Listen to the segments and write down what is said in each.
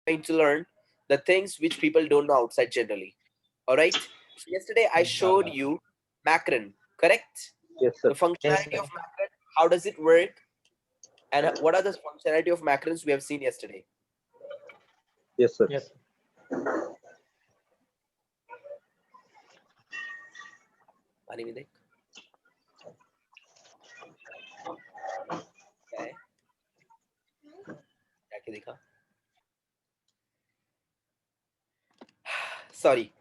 going to learn the things which people don't know outside generally. All right. So yesterday I showed Inshallah. you macron, correct? Yes, sir. The Yes, functionality sir. of macron, how does it work, and what are the functionality of macrons we have seen yesterday. Yes, sir. Yes. पानी में देख क्या है, जाके देखा. Sorry.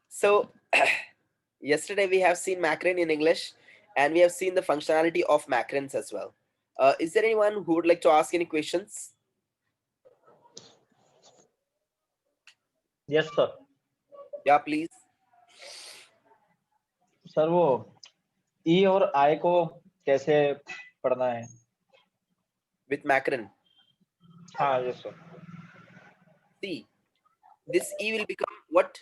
So yesterday we have seen macron in English, and we have seen the functionality of macrons as well. Is there anyone who would like to ask any questions? Yes, sir. Yeah, please. Sir वो ई और आई को कैसे पढ़ना है? With macron, हाँ, yes, sir. see, this e will become what?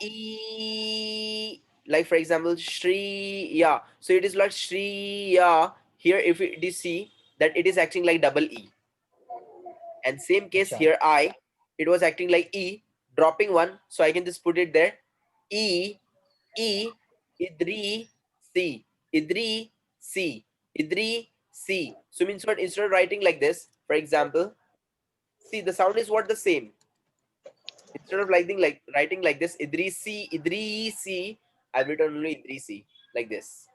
E, like for example Shri, yeah. So it is like Shri, yeah. Here if it is see that it is acting like double E. And same case अच्छा. here I, it was acting like E, dropping one. So I can just put it there. E, E, Idri, C, Idri, C, Idri, C. So means what, instead of writing like this, for example, see the sound is what the same. Instead of writing like this, Idrisi, I've written only Idrisi like this.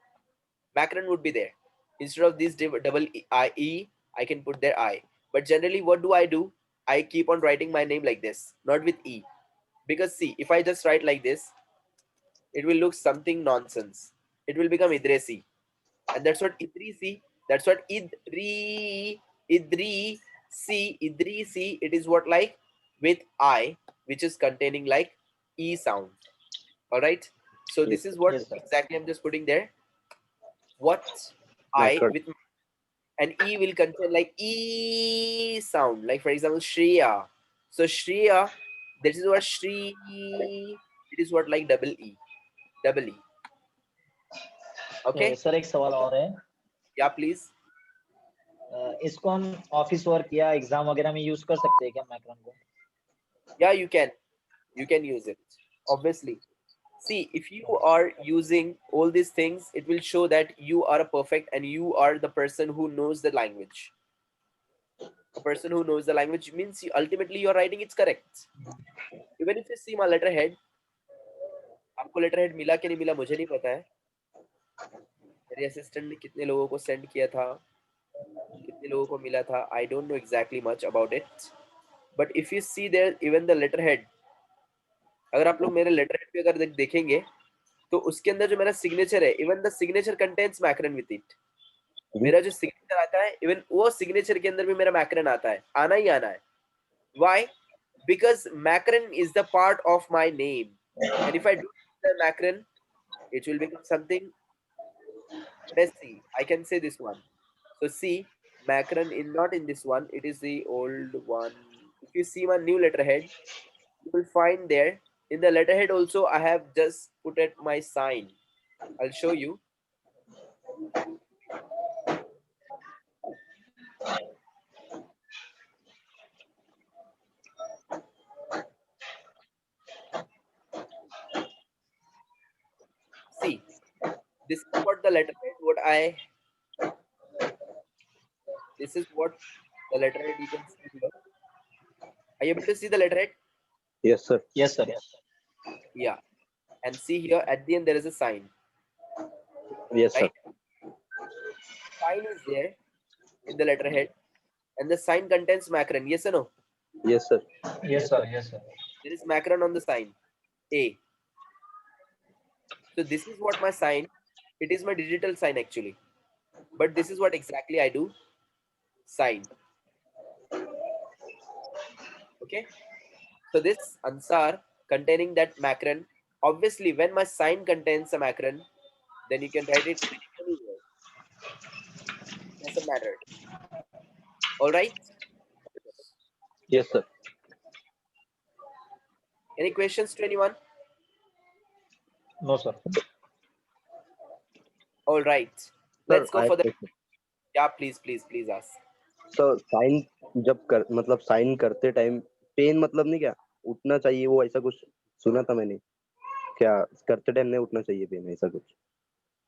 Macron would be there. Instead of this double I can put there I. But generally, what do? I keep on writing my name like this, not with E. Because see, if I just write like this, it will look something nonsense. It will become Idrisi. And that's what Idrisi, that's what Idrisi, it is what like with I, which is containing like E sound. All right. So Yes, this is sir. what Yes, sir. exactly I'm just putting there. What I Macron. with an E will contain like E sound. Like for example, Shreya. So Shreya, this is what Shri. It is what like double E, double E. Okay. Sir एक सवाल और है. Yeah, please. इसको हम office work या exam वगैरह में use कर सकते हैं क्या मैक्रॉन को? Yeah, you can. You can use it. Obviously. See, if you are using all these things, it will show that you are a perfect and you are the person who knows the language. A person who knows the language means ultimately you are writing it's correct. Even if you see my letterhead, आपको letterhead मिला कि नहीं मिला मुझे नहीं पता है. मेरे असिस्टेंट ने कितने लोगों को सेंड किया था, कितने लोगों को मिला था, I don't know exactly much about it. But if you see there even the letterhead, अगर आप लोग मेरे letterhead पे अगर देखेंगे तो उसके अंदर जो मेरा सिग्नेचर है, even the signature contains macron with it. मेरा जो सिग्नेचर आता है, इवन वो सिग्नेचर के अंदर भी मेरा मैक्रन आता है, आना ही आना है. Why? Because macron is the part of my name, and if I do the macron it will become something messy. I can say this one. So see, macron in not in this one, it is the old one. If you see my new letterhead, you will find there in the letterhead also I have just put it my sign. I'll show you. See, this is what the letterhead, what I, this is what the letterhead you can see here. Are you able to see the letterhead? Yes, sir. Yes, sir. Yeah. And see here at the end there is a sign, Yes, sir. right? Sign is there in the letterhead, and the sign contains macron. Yes or no? Yes, sir. Yes, sir. Yes, sir. There is macron on the sign A. So this is what my sign. It is my digital sign actually. But this is what exactly I do. Sign. Okay. So this ansar containing that macron. Obviously, when my sign contains a macron, then you can write it anywhere. Doesn't matter. All right. Yes, sir. Any questions to anyone? No, sir. All right. Sir, Let's go I for the. question. Yeah, please ask. So sign जब कर मतलब sign करते time pen मतलब नहीं क्या, उठना चाहिए वो, ऐसा कुछ सुना था मैंने, क्या करते टाइम नहीं उठना चाहिए पेन, ऐसा कुछ।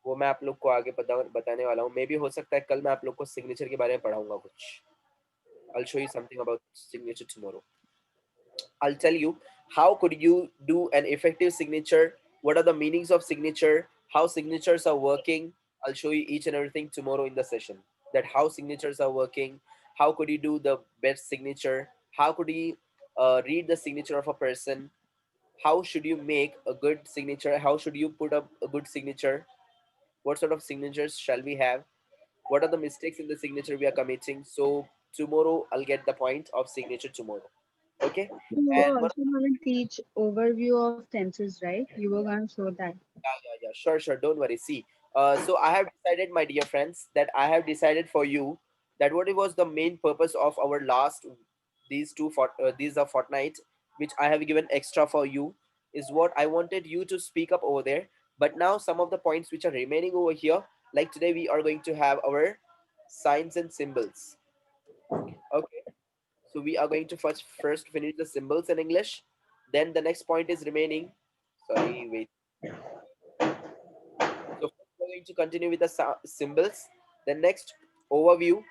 वो मैं आप लोग को आगे बताने वाला हूँ। मे भी हो सकता है कल मैं आप लोग को सिग्नेचर के बारे में पढ़ाऊंगा कुछ। I'll show you something about signature tomorrow. I'll tell you how could you do an effective signature, what are the meanings of signature, how signatures are working. I'll show you each and everything tomorrow in the session. That how signatures are working, how could you do the best signature, how could you read the signature of a person, how should you make a good signature, how should you put up a good signature, what sort of signatures shall we have, what are the mistakes in the signature we are committing. So tomorrow I'll get the point of signature tomorrow. Okay. You were And one, also going to teach overview of tenses, right? You were going to show that. yeah, sure, sure. Don't worry. See, so I have decided, my dear friends, that I have decided for you that what it was the main purpose of our last these are fortnight, which I have given extra for you, is what I wanted you to speak up over there. But now some of the points which are remaining over here, like today we are going to have our signs and symbols. Okay. So we are going to first finish the symbols in English. Then the next point is remaining. Sorry, wait. So first we're going to continue with the symbols. The next overview,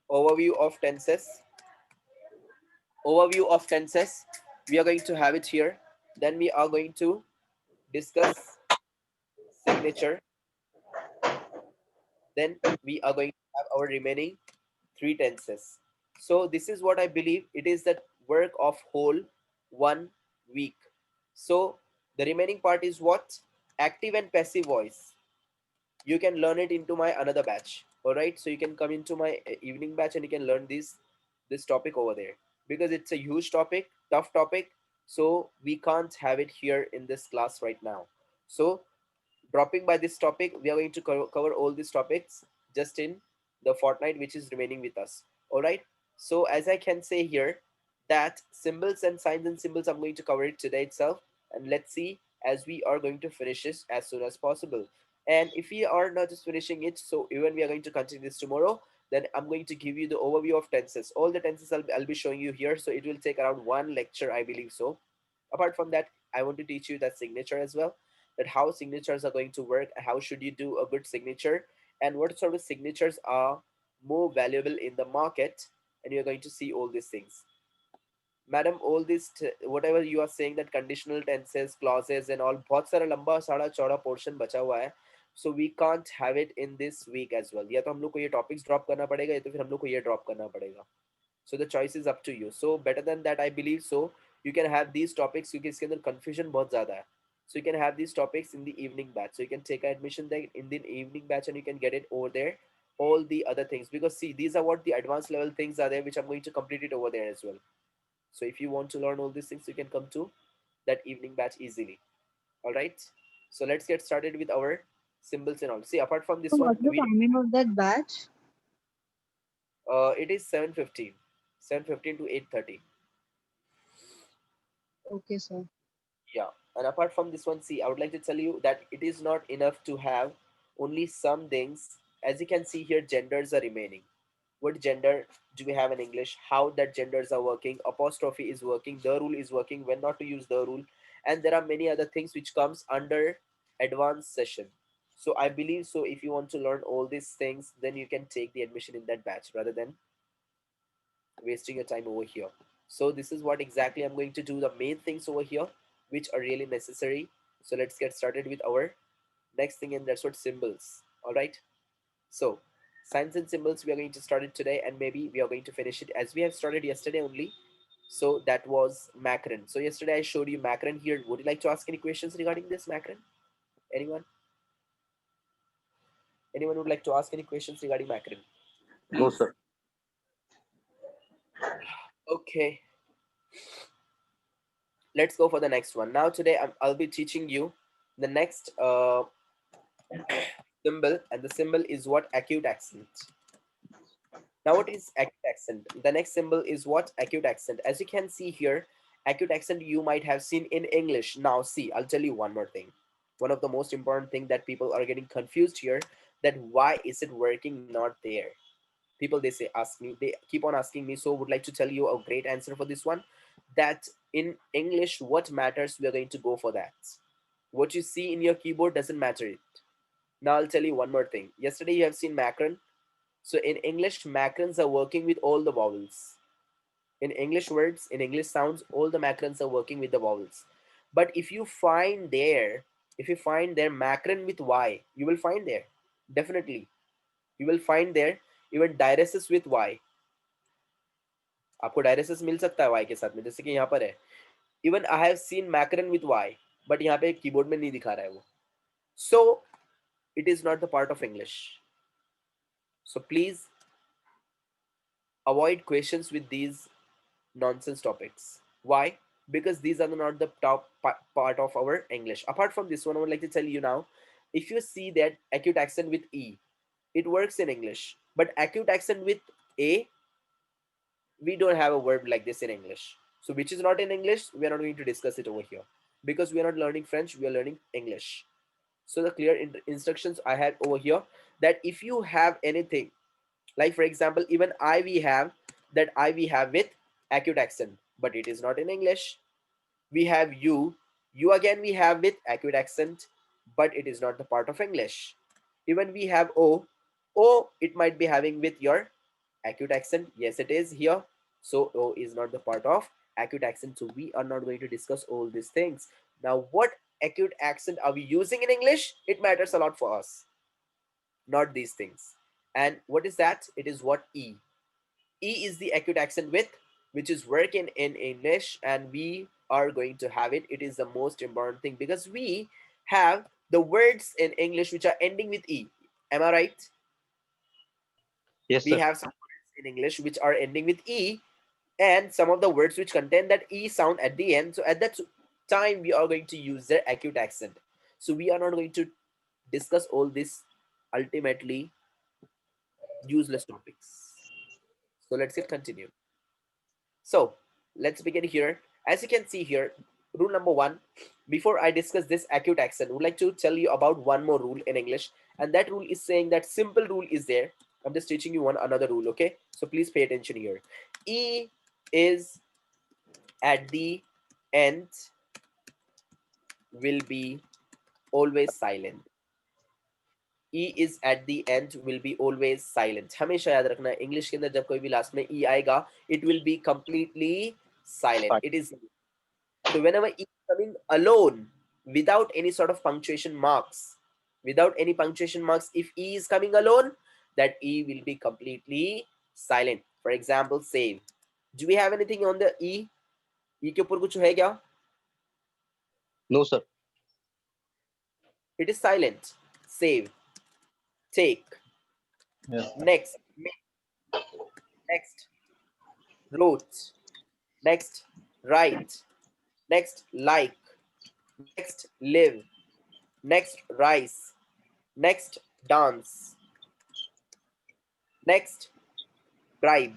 overview of tenses, overview of tenses. We are going to have it here. Then we are going to discuss signature. Then we are going to have our remaining three tenses. So this is what I believe. It is the work of whole 1 week. So the remaining part is what? Active and passive voice. You can learn it into my another batch. All right. So you can come into my evening batch and you can learn this topic over there, because it's a huge topic, tough topic. So we can't have it here in this class right now. So dropping by this topic, we are going to cover all these topics just in the fortnight which is remaining with us. All right. So as I can say here, that symbols and signs and symbols, I'm going to cover it today itself, and let's see as we are going to finish this as soon as possible. And if we are not just finishing it, so even we are going to continue this tomorrow, then I'm going to give you the overview of tenses. All the tenses I'll be showing you here, so it will take around one lecture, I believe so. Apart from that, I want to teach you that signature as well, that how signatures are going to work, how should you do a good signature, and what sort of signatures are more valuable in the market, and you're going to see all these things. Madam, all this whatever you are saying, that conditional tenses, clauses and all, बहुत सारा लंबा सारा चौड़ा portion बचा हुआ है. So we can't have it in this week as well. या तो हम लोग को ये topics drop करना पड़ेगा, या तो फिर हम लोग को ये drop करना पड़ेगा. So the choice is up to you. So better than that, I believe so. You can have these topics, क्योंकि इसके अंदर confusion बहुत ज़्यादा है. So you can have these topics in the evening batch. So you can take admission there in the evening batch and you can get it over there. All the other things, because see, these are what the advanced level things are there, which I'm going to complete it over there as well. So if you want to learn all these things, you can come to that evening batch easily. All right. So let's get started with our symbols and all. See, apart from So this one, what's the we timing of that batch? it is 7:15, 7:15 to 8:30. Okay, sir. Yeah. And apart from this one, see, I would like to tell you that it is not enough to have only some things. As you can see here, genders are remaining. What gender do we have in English? How that genders are working? Apostrophe is working. The rule is working. When not to use the rule, and there are many other things which comes under advanced session. So I believe so. If you want to learn all these things, then you can take the admission in that batch rather than wasting your time over here. So this is what exactly I'm going to do, the main things over here which are really necessary. So let's get started with our next thing, and that's what symbols. All right. So signs and symbols, we are going to start it today, and maybe we are going to finish it as we have started yesterday only. So that was macron. So yesterday I showed you macron here. Would you like to ask any questions regarding this macron? Anyone? Anyone would like to ask any questions regarding macron? No, sir. Okay, let's go for the next one. Now today I'll be teaching you the next symbol, and the symbol is what? Acute accent. Now what is acute accent? The next symbol is what? Acute accent. As you can see here, acute accent you might have seen in English. Now see, I'll tell you one more thing. One of the most important thing that people are getting confused here, that why is it working not there? people, they say, ask me, they keep on asking me, so would like to tell you a great answer for this one, that in English, what matters, we are going to go for that. What you see in your keyboard doesn't matter it. Now I'll tell you one more thing. Yesterday you have seen macron. So in English, macrons are working with all the vowels. In English words, in English sounds, all the macrons are working with the vowels. But if you find there, if you find there macron with Y, you will find there, definitely. You will find there even diaresis with Y. आपको diuresis मिल सकता है y के साथ में, जैसे कि यहाँ पर है. Even I have seen McCarran with y, but यहाँ पे कीबोर्ड में नहीं दिखा रहा है वो. So it is not the part of English. So please avoid questions with these nonsense topics. Why? Because these are not the top part of our English. Apart from this one, I would like to tell you now, if you see that acute accent with E, it works in English, but acute accent with A, we don't have a verb like this in English. So which is not in English, we are not going to discuss it over here. Because we are not learning French, we are learning English. So the clear instructions I had over here, that if you have anything, like for example, even I we have, that I we have with acute accent, but it is not in English. We have you again we have with acute accent, but it is not the part of English. Even we have O, it might be having with your acute accent. Yes, it is here. So O is not the part of acute accent. So we are not going to discuss all these things. Now, what acute accent are we using in English? It matters a lot for us, not these things. And what is that? It is what E. E is the acute accent with, which is working in English, and we are going to have it. It is the most important thing because we have the words in English which are ending with E. Am I right? Yes, We sir. have some words in English which are ending with E, and some of the words which contain that E sound at the end. So at that time, we are going to use their acute accent. So we are not going to discuss all this ultimately useless topics. So let's get continued. So let's begin here. As you can see here, rule number 1, before I discuss this acute accent, I would like to tell you about one more rule in English. And that rule is saying that simple rule is there. I'm just teaching you another rule, okay? So please pay attention here. E is at the end will be always silent. E is at the end will be always silent. हमेशा याद रखना है English के अंदर जब कोई भी last में E आएगा, it will be completely silent. It is so whenever E is coming alone without any sort of punctuation marks, if E is coming alone, that E will be completely silent. For example, save. Do we have anything on the E? E के ऊपर कुछ है क्या? No, sir. It is silent. Save. Take. Yes. Next. Make. Next. Wrote. Next. Write. Next. Like. Next. Live. Next. Rise. Next. Dance. Next. Bribe.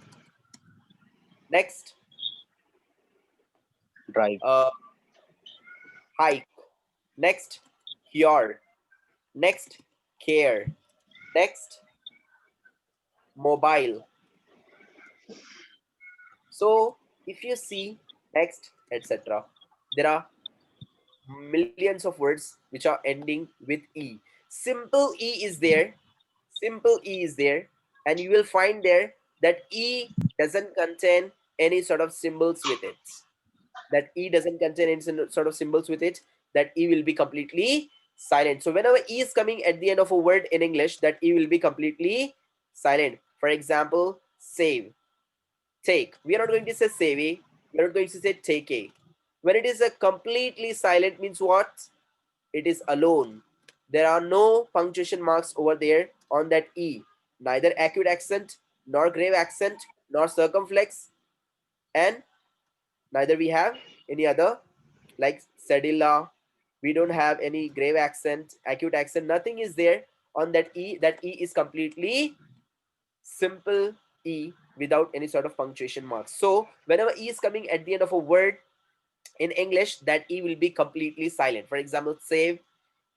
Next. Drive. Hike. Next. Cure. Next. Care. Next. Mobile. So if you see next, etc., there are millions of words which are ending with E. Simple E is there. Simple E is there. And you will find there that E doesn't contain any sort of symbols with it. That E doesn't contain any sort of symbols with it. That E will be completely silent. So whenever E is coming at the end of a word in English, that E will be completely silent. For example, save. Take. We are not going to say save. We are not going to say take a. When it is a completely silent means what? It is alone. There are no punctuation marks over there on that E. Neither acute accent, nor grave accent, nor circumflex, and neither we have any other like cedilla. We don't have any grave accent, acute accent. Nothing is there on that E. That E is completely simple E without any sort of punctuation marks. So whenever E is coming at the end of a word in English, that E will be completely silent. For example, save,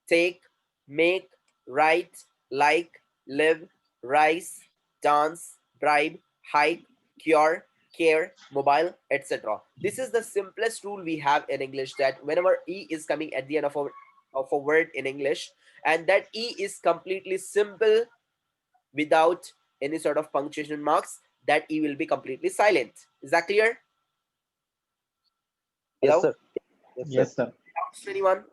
take, make, write, like, live, rise, dance, bribe, hike, cure, care, mobile, etc. This is the simplest rule we have in English, that whenever E is coming at the end of a word in English, and that E is completely simple without any sort of punctuation marks, that E will be completely silent. Is that clear? Yes, Hello? sir. Yes, sir. Yes, sir. Doubts to anyone?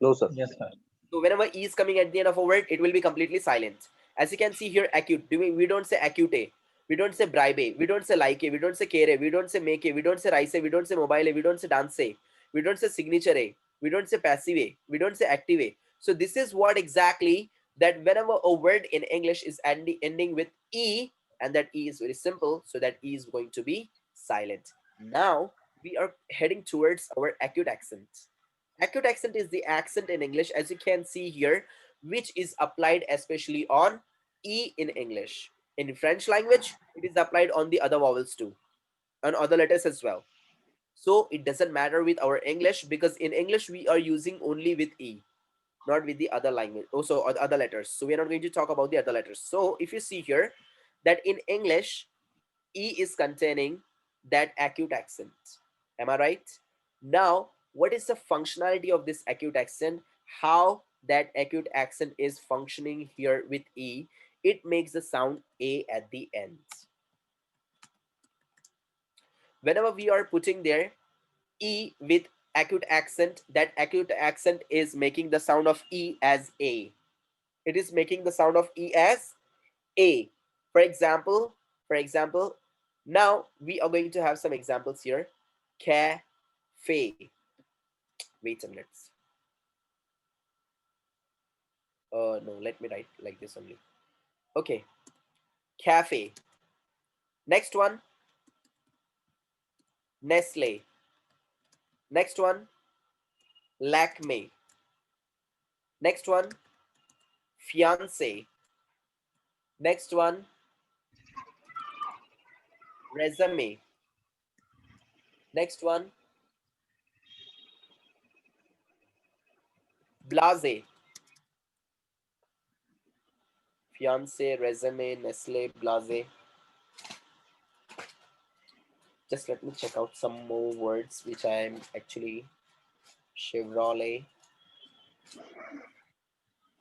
No, sir. Yes, sir. So whenever E is coming at the end of a word, it will be completely silent. As you can see here, acute. We don't say acute. We don't say bribe. We don't say like. We don't say care. We don't say make. We don't say rise. We don't say mobile. We don't say dance. We don't say signature. We don't say passive. We don't say active. So this is what exactly, that whenever a word in English is ending with E, and that E is very simple, so that E is going to be silent. Now we are heading towards our acute accent. Acute accent is the accent in English, as you can see here, which is applied especially on E in English. In French language, it is applied on the other vowels too, on other letters as well. So it doesn't matter with our English, because in English we are using only with E, not with the other language, also other letters. So we're not going to talk about the other letters. So if you see here, that in English, E is containing that acute accent. Am I right? Now, what is the functionality of this acute accent? How that acute accent is functioning here with E? It makes the sound A at the end. Whenever we are putting there E with acute accent, that acute accent is making the sound of E as A. It is making the sound of E as A. For example, now we are going to have some examples here. Cafe. Wait a minute. No, let me write like this only. Okay. Cafe. Next one, Nestle. Next one, Lakme. Next one, fiance. Next one, resume. Next one, blase. Fiance, resume, Nestle, blase. Just let me check out some more words which I am actually. Chevrolet,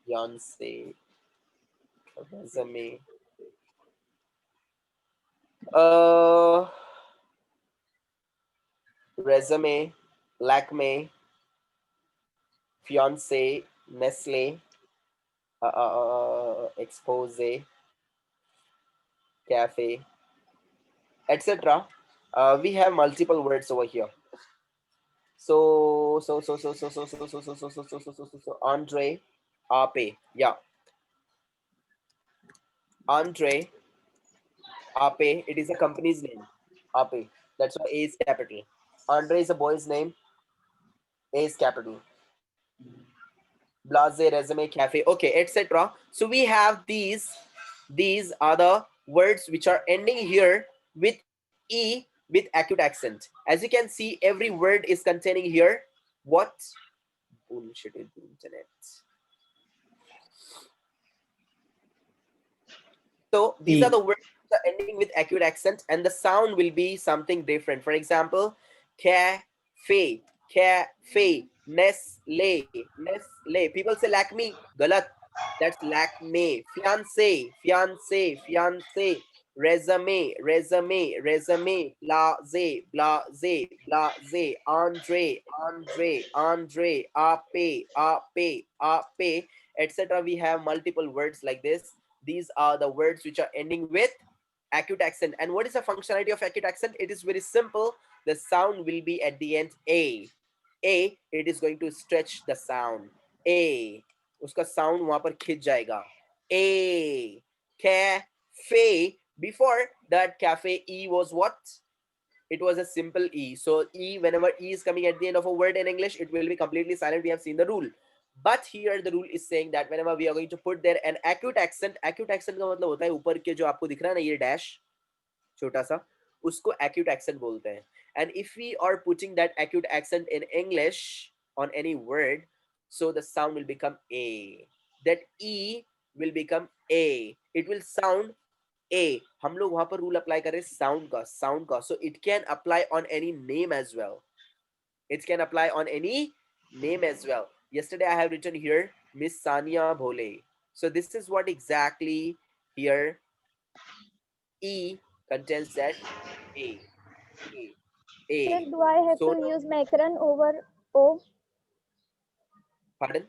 fiance, resume. Uh, Resume, Lakme, fiance, Nestle, expose, cafe, etc. We have multiple words over here. So, Andre, Ape, yeah, Andre, Ape. It is a company's name, Ape. That's why A is capital. Andre is a boy's name. A is capital. Blase, resume, cafe, okay, etc. So we have these are the words which are ending here with E with acute accent. As you can see, every word is containing here what? Bullshit with the internet. So these are E. the words that are ending with acute accent, and the sound will be something different. For example, cafe, cafe, Nestle, Nestle. People say Lakme, galat. That's Lakme. Fiance, fiance, fiance. Resume, resume, resume. Blase, blase, blase. Andre, Andre, Andre. Ape, ape, ape, etc. We have multiple words like this. These are the words which are ending with acute accent. And what is the functionality of acute accent? It is very simple. The sound will be at the end A. A, it is going to stretch the sound. A, uska sound वहां पर खिंच जाएगा. A, cafe. Before that cafe, E was what? It was a simple E. So E, whenever E is coming at the end of a word in English, it will be completely silent. We have seen the rule. But here the rule is saying that whenever we are going to put there an acute accent का मतलब होता है ऊपर के जो आपको दिख रहा है ना ये डैश छोटा सा, उसको acute accent बोलते हैं. And if we are putting that acute accent in English on any word, so the sound will become A. That E will become A. It will sound A, हम लोग वहां पर rule apply कर रहे हैं sound का, so it can apply on any name as well. It can apply on any name as well. Yesterday I have written here Miss Sania Bhole. So this is what exactly here E contains that A. A. A. Sir, do I have So to now, use macron over O? pardon?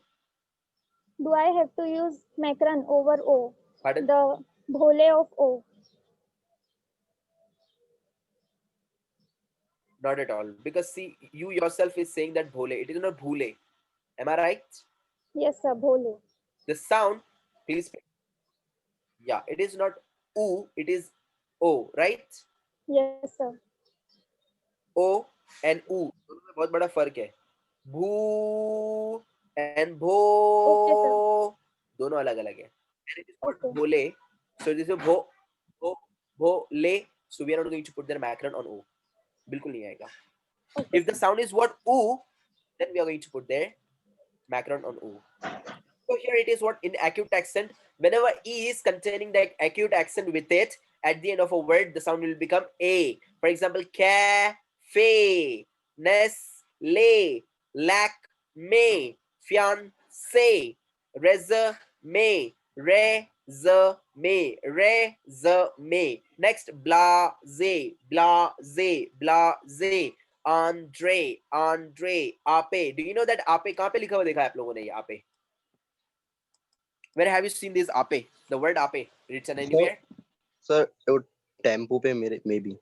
Do I have to use macron over O? Pardon? The bhole of O. Not at all. Because see, you yourself is saying that Bhole. It is not Bhule. Am I right? Yes, sir, bhole. The sound, please. Yeah, it is not U, it is O, right? Yes, sir. O and U दोनों में बहुत बड़ा फर्क है. भू and भो Okay, sir. दोनों अलग अलग है. And it is called Okay. Bhole. So this is भो भोले. So we are not going to put their macron on O. बिल्कुल नहीं आएगा. Okay, If the sir. sound is what U, then we are going to put their macron on O. So here it is what in acute accent, whenever E is containing the acute accent with it, at the end of a word, the sound will become A. For example, cafe, Nestle, lac, me, fiance, resume, resume. Next, blase, blase, blase. Andre, ape. Do you know that ape कहाँ पे लिखा हुआ देखा है आप लोगों ने ये ape? Where have you seen this ape? The word ape written anywhere? Sir वो टेम्पो पे मेरे मे बी.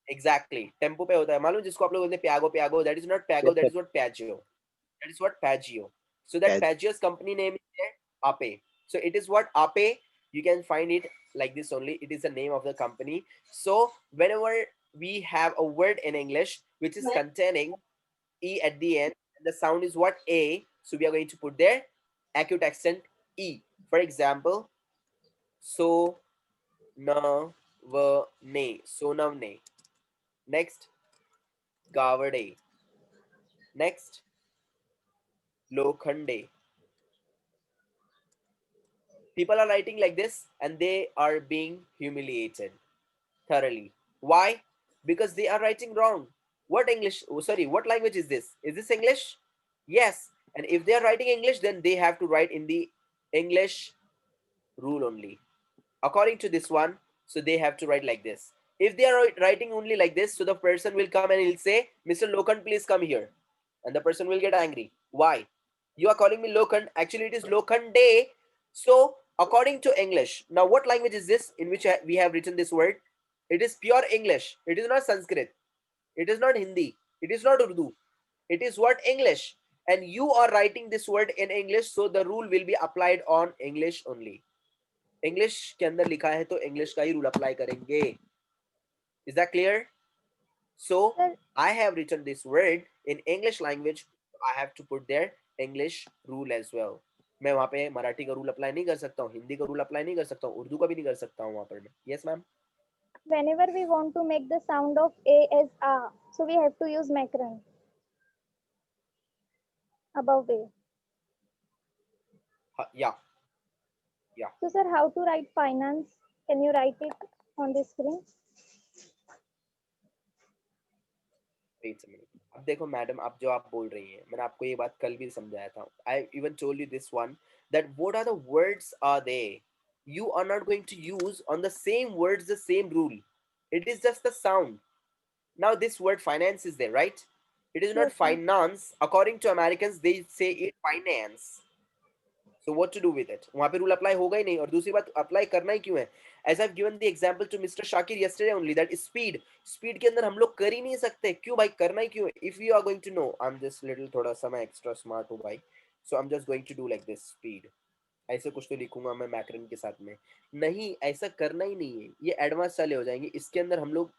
Exactly. Tempo पे होता है. मालूम जिसको आप लोग बोलते हैं प्यागो प्यागो. That is not Pago. That is what Piaggio. That is what Piaggio. So that Piaggio's company name is there, Ape. So it is what Ape. You can find it like this only. It is the name of the company. So whenever we have a word in English which is containing E at the end, the sound is what A. So we are going to put there acute accent E. For example, so na va ne. Sonavne. Next, Gavade. Next, Lokhande. People are writing like this and they are being humiliated thoroughly. Why? Because they are writing wrong. What English? Oh, sorry, what language is this? Is this English? Yes. And if they are writing English, then they have to write in the English rule only. According to this one, so they have to write like this. If they are writing only like this, so the person will come and he'll say, Mr. Lokhand, please come here. And the person will get angry. Why? You are calling me Lokhand. Actually, it is Lokhande. So, according to English, now what language is this in which we have written this word? It is pure English. It is not Sanskrit. It is not Hindi. It is not Urdu. It is what English. And you are writing this word in English, so the rule will be applied on English only. English के अंदर लिखा है तो English का ही rule apply करेंगे. Is that clear? So Sir, I have written this word in English language. I have to put their English rule as well. मैं वहां पे मराठी का रूल अप्लाई नहीं कर सकता हूँ, हिंदी का रूल अप्लाई नहीं कर सकता हूँ, उर्दू का भी नहीं कर सकता हूँ वहां पर मैं. Yes ma'am. whenever we want to make the sound of A as A, so we have to use macron above A. Yeah. So, sir, how to write finance? Can you write it on the screen? Wait a minute. अब देखो madam, आप जो आप बोल रही हैं, मैंने आपको ये बात कल भी समझाया था. I even told you this one, that what are the words are they? You are not going to use on the same words the same rule. It is just the sound. Now this word finance is there, right? It is not Yes, sir. finance. According to Americans, they say it finance. So what to do with it? वहाँ पे rule apply होगा ही नहीं. और दूसरी बात, apply करना ही क्यों है? As I've given the example to Mr. Shakir yesterday only, that speed के अंदर हम लोग कर ही नहीं सकते. क्यों भाई, करना ही क्यों है? If you are going to know, I'm just little थोड़ा सा मैं extra smart हूँ भाई. So I'm just going to do like this, speed. ऐसे कुछ तो लिखूंगा मैं मैक्रन के साथ में. नहीं, ऐसा करना ही नहीं है. ये एडवांस वाले हो जाएंगे. इसके अंदर हम लोग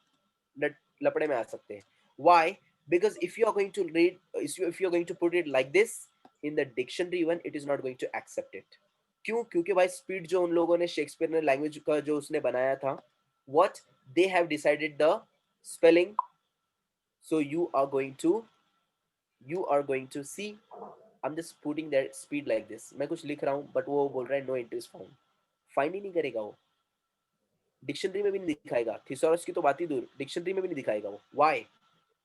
लपड़े में आ सकते हैं. Why? Because if you are going to read, if you are going to put it like this in the dictionary even, it is not going to accept it. क्यों? क्योंकि भाई स्पीड जो उन लोगों ने शेक्सपियर ने लैंग्वेज का जो उसने बनाया था, what they have decided the spelling. So you are going to see. I'm just putting that speed like this. मैं कुछ लिख रहा हूँ, but वो बोल रहा है no entries found. Find ही नहीं करेगा वो. डिक्शनरी में भी नहीं दिखाएगा, थिसॉरस की तो बात ही दूर, डिक्शनरी में भी नहीं दिखाएगा वो. Why?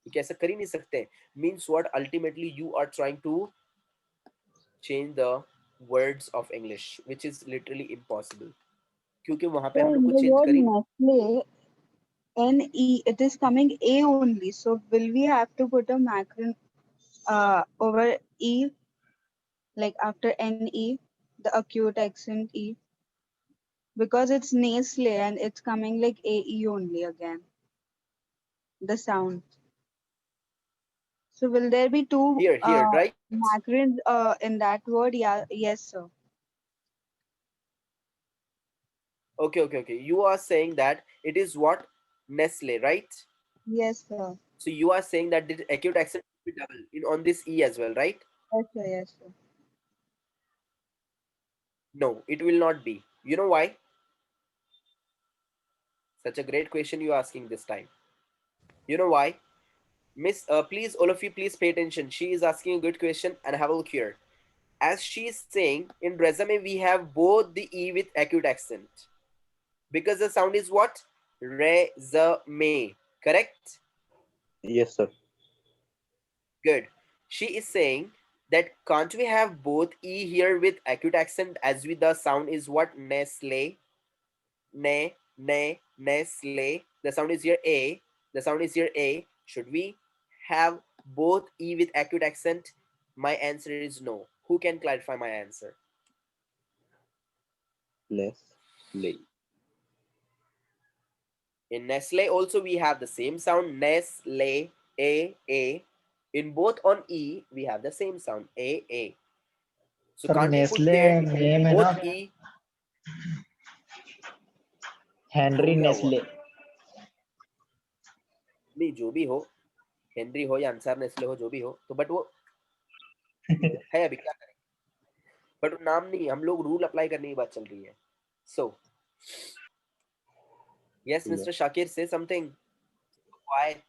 क्योंकि ऐसा कर ही नहीं सकते. Means what? Ultimately you are trying to change the words of English, which is literally impossible. क्योंकि वहां पे So हम लोग in कुछ the चेंज word कर ही Nestle, N-E, it is coming A only. So will we have to put a macron over E, like after N-E, the acute accent E? Because it's Nestle and it's coming like A-E only again, the sound. So will there be two here, right? macarons in that word? Yeah, yes, sir. Okay. You are saying that it is what? Nestle, right? Yes, sir. So you are saying that the acute accent will be double in on this E as well, right? Yes, sir. Yes, sir. No, it will not be. You know why? Such a great question you are asking this time. You know why? Miss, please, all of you, please pay attention. She is asking a good question and have a look here. As she is saying, in resume, we have both the E with acute accent. Because the sound is what? Resume. Correct? Yes, sir. Good. She is saying that can't we have both E here with acute accent as with the sound is what? Nestle. Nestle. The sound is here A. The sound is here A. Should we have both E with acute accent? My answer is no. Who can clarify my answer? Nestle. In Nestle also we have the same sound Nestle A. In both on E we have the same sound A. So sir can't we put Nestle there name है ना both E? Henry क्यों क्या हुआ? Nestle नहीं जो भी हो, Henry हो या अंसार नेस्ले हो, जो भी हो, तो बट वो है अभी क्या करें. बट वो नाम नहीं, हम लोग रूल अप्लाई करने की बात चल रही है. सो यस मिस्टर शाकिर, से समथिंग. क्वाइट.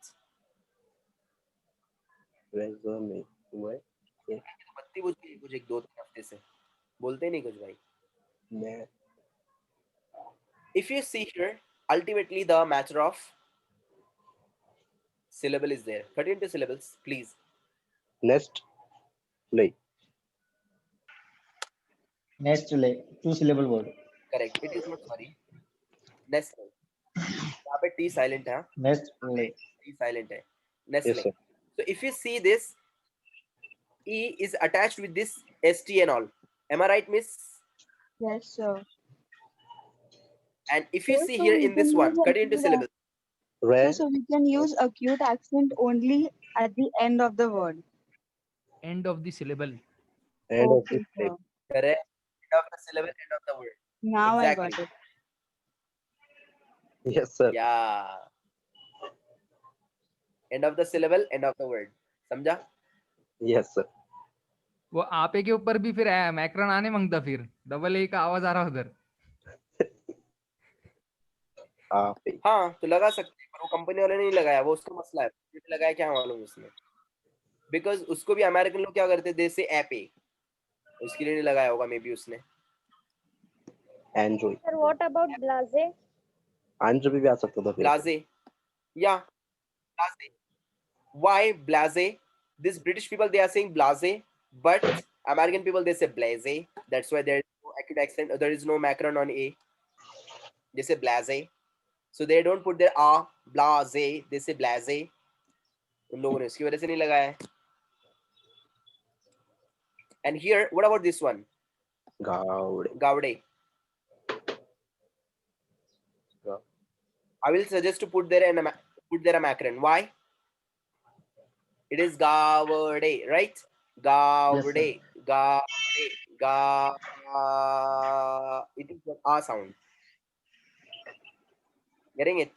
Resume. What? बत्ती बुझ गई कुछ 1-2-3 हफ्ते से, बोलते ही नहीं कुछ भाई. Ne- If you see here, ultimately the matter of syllable is there. 32 syllables, please. Nest. Like. Nestle 2 syllable word Correct. It is not sorry. Nestle. यहाँ पे T silent है. नेस्ले T silent है. Yes, Nestle. sir. So if you see this, E is attached with this ST and all. Am I right, miss? Yes, sir. And if you see So here we in can this use one, cut it into acute, syllables. so we can use acute accent only at the end of the word. End of the syllable. End of Okay, the sir. Correct. End of the syllable, end of the word. Now I got Exactly. it. Yes, sir. Yeah. End of the syllable, end of the word. समझा? Yes, sir. वो आपे के ऊपर भी फिर मैक्रन आने मांगता, फिर डबल ए का आवाज आ रहा उधर. आप हाँ तो लगा सकते हैं, पर वो कंपनी वाले ने नहीं लगाया, वो उसका मसला है. उसने लगाया क्या मालूम उसने. बिकॉज उसको भी अमेरिकन लोग क्या करते थे, से ऐप ए, उसके लिए नहीं लगाया होगा मे बी उसने. Android. Sir, what about blase? Android भी आ सकता था फिर. ब्लाजे. या ब्लाजे. Why blase? These British people, they are saying blase, but American people, they say blaze. That's why there is no acute accent. There is no macron on A. They say blase. So they don't put their a blase. They say blase. उन लोगों ने इसकी वजह से नहीं लगाया है. And here, what about this one? Gaude. Gaude. I will suggest to put there a macron. Why? It is Gaude, right? Gaude. Yes, Gaude. Ga. It is an a sound. Getting it?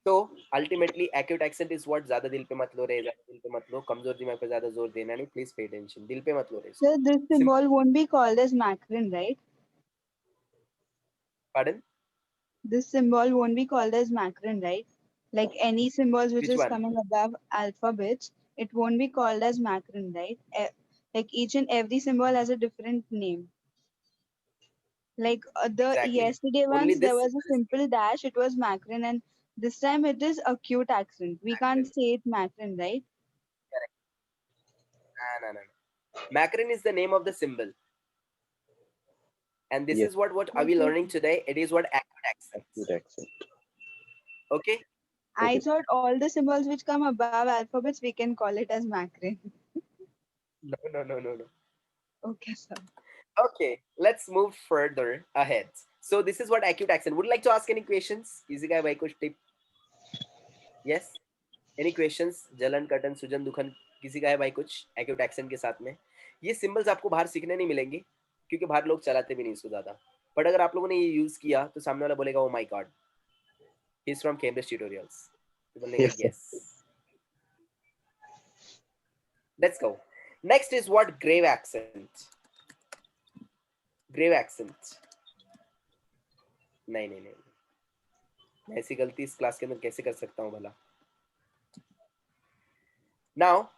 So ultimately acute accent is what. ज्यादा दिल पे मत लो रे, ज्यादा दिल पे मत लो, कमजोर दिमाग पे ज्यादा जोर देना नहीं. Please pay attention. दिल पे मत लो रे. So this symbol won't be called as macron, right? Pardon? This symbol won't be called as macron, right? Like any symbols which Which is one? coming above alphabets, it won't be called as macron, right? Like each and every symbol has a different name. Like the Exactly. yesterday Only ones, this there was symbol a is simple dash, it was macron, and this time it is acute accent. We can't macron. say it macron, right? Correct. No, no, no, no. Macron is the name of the symbol. And this Yes. is what are we Okay. learning today? It is what acute accents. Acute accent. Okay. I Okay. thought all the symbols which come above alphabets, we can call it as macron. No, no, no, no, no. Okay, sir. Okay, let's move further ahead. So this is what acute accent. Would you like to ask any questions? किसी का है भाई कुछ tip? Yes. Any questions? जलन, कटन, सुजन, दुखन, किसी का है भाई कुछ acute accent के साथ में? ये symbols आपको बाहर सीखने नहीं मिलेंगे क्योंकि बाहर लोग चलाते भी नहीं इसको ज्यादा. बट अगर आप लोगों ने ये यूज किया तो सामने वाला बोलेगा, oh my god, he's from Cambridge tutorials. तो बोलेगा Yes, sir. yes. Let's go. Next is what grave accent. Grave accent. नहीं नहीं नहीं, मैं ऐसी गलती इस क्लास के अंदर कैसे कर सकता हूँ भला. Now,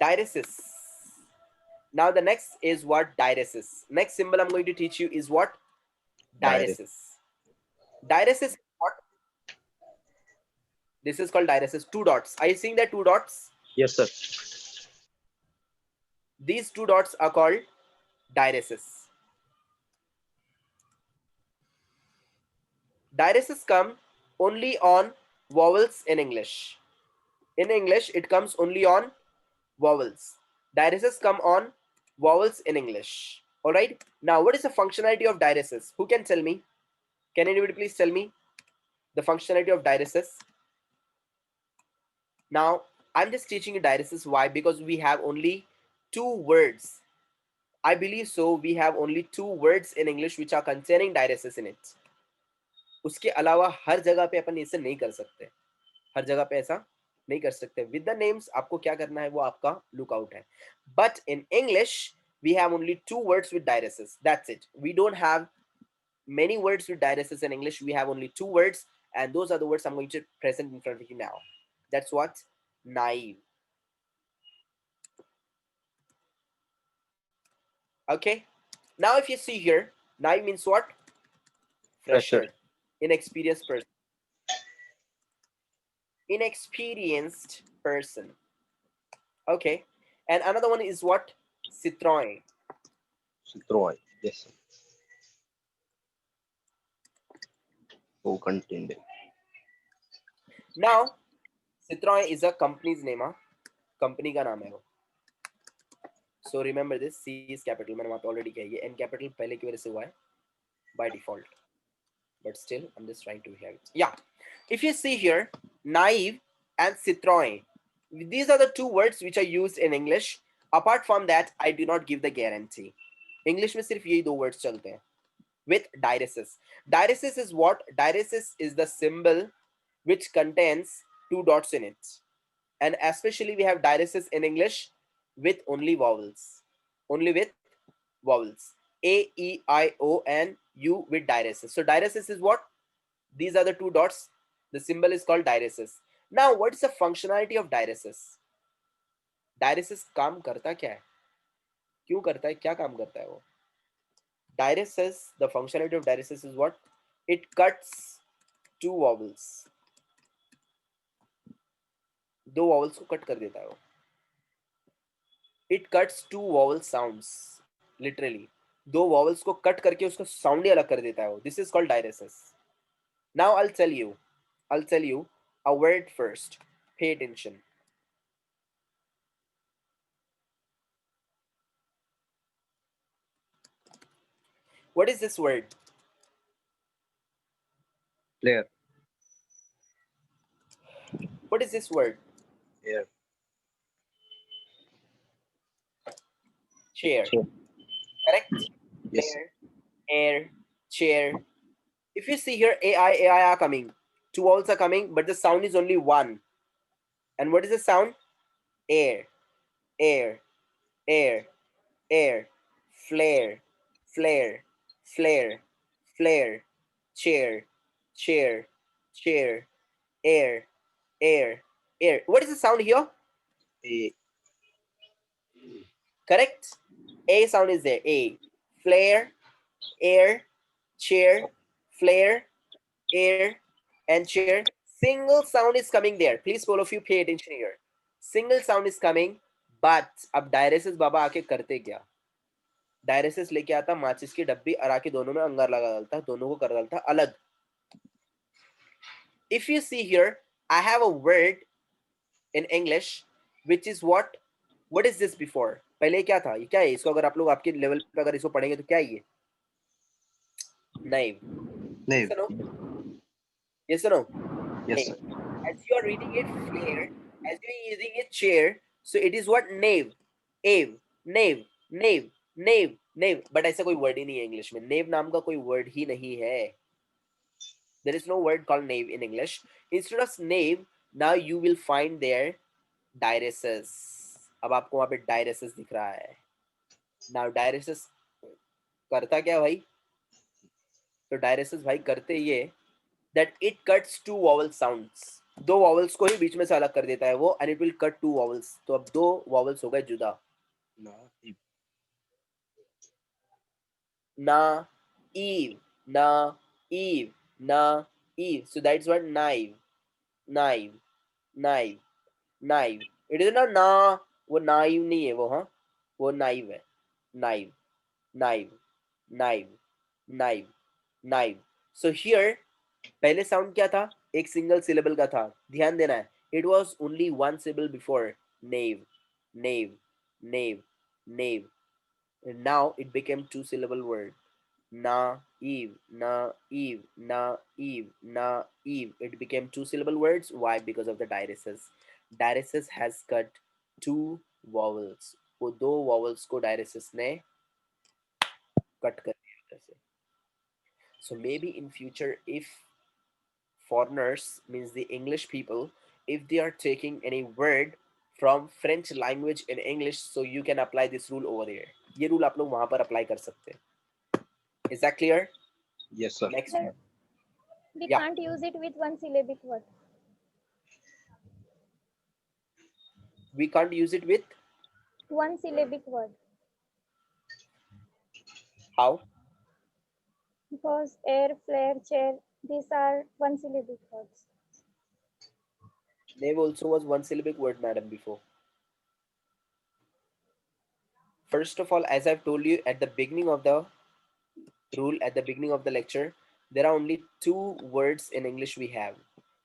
diaresis. Now the next is what diaresis. Next symbol I'm going to teach you is what Diaresis. diaresis. Diaresis is what? This is called diaresis. Two dots. Are you seeing that two dots? Yes, sir. These two dots are called diaresis. Diaresis come only on vowels in English. In English, it comes only on vowels. Diaresis come on vowels in English. All right. Now, what is the functionality of diaresis? Who can tell me? Can anybody please tell me the functionality of diaresis? Now, I'm just teaching you diaresis. Why? Because we have only two words. I believe so. We have only two words in English which are containing diaresis in it. उसके अलावा हर जगह पे अपन इसे नहीं कर सकते. हर जगह पे ऐसा नहीं कर सकते. With the names आपको क्या करना है वो आपका lookout है. But in English we have only two words with diaresis. That's it. We don't have many words with diaresis in English. We have only two words, and those are the words I'm going to present in front of you now. That's what naive. Okay. Now if you see here, naive means what? Fresher. Fresher. Inexperienced person. Inexperienced person. Okay. And another one is what? Citroën. Citroën. Yes, sir. Oh, contained. Now, Citroën is a company's name. Company का नाम है वो. So remember this. C is capital. मैंने वहाँ पे already कही है. N capital पहले की वजह से हुआ है by default. But still, I'm just trying to hear it. Yeah. If you see here, naive and Citroën. These are the two words which are used in English. Apart from that, I do not give the guarantee. English में सिर्फ यही दो words चलते हैं. With diaresis. Diaresis is what? Diaresis is the symbol which contains two dots in it. And especially we have diaresis in English with only vowels. Only with vowels. A, E, I, O, and U with diaresis. So diaresis is what? These are the two dots. The symbol is called diaresis. Now, what is the functionality of diaresis? Diaresis काम करता क्या है? क्यों करता है? क्या काम करता है वो? Diaresis, the functionality of diaresis is what? It cuts two vowels. दो vowels को cut कर देता है वो. It cuts two vowel sounds. Literally. दो vowels को cut करके उसका sound ही अलग कर देता है वो. This is called diaresis. Now I'll tell you a word first. Pay attention. What is this word? Player. What is this word? Air. Chair. Chair. Correct? Yes, sir. Air, chair. If you see here, AI are coming. Two vowels are coming, but the sound is only one. And what is the sound? Air, air, air, air, flare, flare, flare, flare, chair, chair, chair, air, air, air. What is the sound here? A. Correct? A sound is there. A. Flare, air, chair, flare, air, and chair. Single sound is coming there. Please, all of you, pay attention here. Single sound is coming, but अब diuresis बाबा आके करते क्या? Diuresis लेके आता माचिस की डब्बी और आके दोनों में अंगार लगा डालता, दोनों को कर डालता अलग. If you see here, I have a word in English which is what? What is this before? पहले क्या था? ये क्या है? इसको अगर आप लोग आपके लेवल पे अगर इसको पढ़ेंगे तो क्या है ये? Naive. Naive. Yes or no? Yes or no? Yes, sir. As you are reading it flare, as you are using it chair, so it is what? Nave, ave, nave, nave, nave, nave. But ऐसा कोई word ही नहीं है English में. Nave नाम का कोई word ही नहीं है. There is no word called nave in English. Instead of nave, now you will find there diaresis. अब आपको वहाँ पे diaresis दिख रहा है. Now diaresis करता क्या भाई? तो diaresis भाई करते ये that it cuts two vowel sounds. दो वॉवल्स को ही बीच में से अलग कर देता है वो, and it will cut two vowels. तो अब दो वॉवल्स हो गए जुदा. Naive. Na, eve, na, eve, na, eve. So that's what knife, knife, knife, knife. It is not na, वो नाइव नहीं है वो, हाँ वो नाइव है. Knife, knife, knife, knife, knife. So here पहले साउंड क्या था? एक सिंगल सिलेबल का था. ध्यान देना है. It was only one syllable before. Nave, nave, nave, nave. And now it became two syllable word. Na, eve, na, eve, na, eve, na, eve. It became two syllable words. Why? Because of the diaresis. Diaresis has cut two vowels. वो दो vowels को diaresis ने cut कर दिया. So maybe in future, if foreigners means the English people, if they are taking any word from French language in English, so you can apply this rule over there. ये rule आप लोग वहाँ पर apply कर सकते हैं. Is that clear? Yes, sir. Next. Sir, we Yeah. can't use it with one syllabic word. We can't use it with One syllabic word. how? Because air, flare, chair, these are one syllabic words. Nave also was one syllabic word, madam, before. First of all, as I've told you at the beginning of the rule, at the beginning of the lecture, there are only two words in English we have.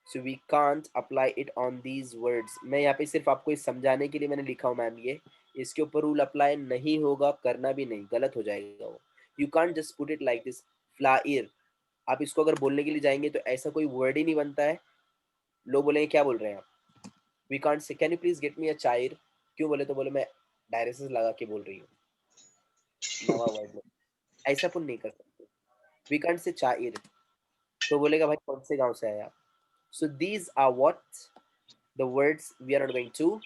So we can't apply it on these words. मैं यहाँ पे सिर्फ आपको इस समझाने के लिए मैंने लिखा हूँ मैम ये. इसके ऊपर रूल अप्लाई नहीं होगा, करना भी नहीं, गलत हो जाएगा वो. You can't just put it like this. Flyer. आप इसको अगर बोलने के लिए जाएंगे तो ऐसा कोई वर्ड ही नहीं बनता है. लोग बोलेंगे क्या बोल रहे हैं आप? We can't say, can you please get me a chair? क्यों बोले तो बोले मैं डायरेसिस लगा के बोल रही हूँ. नवा वर्ड में ऐसा पुन नहीं कर सकते. We can't say chair. तो बोलेगा भाई कौन से गांव से आया आप? So these are what the words we are not going to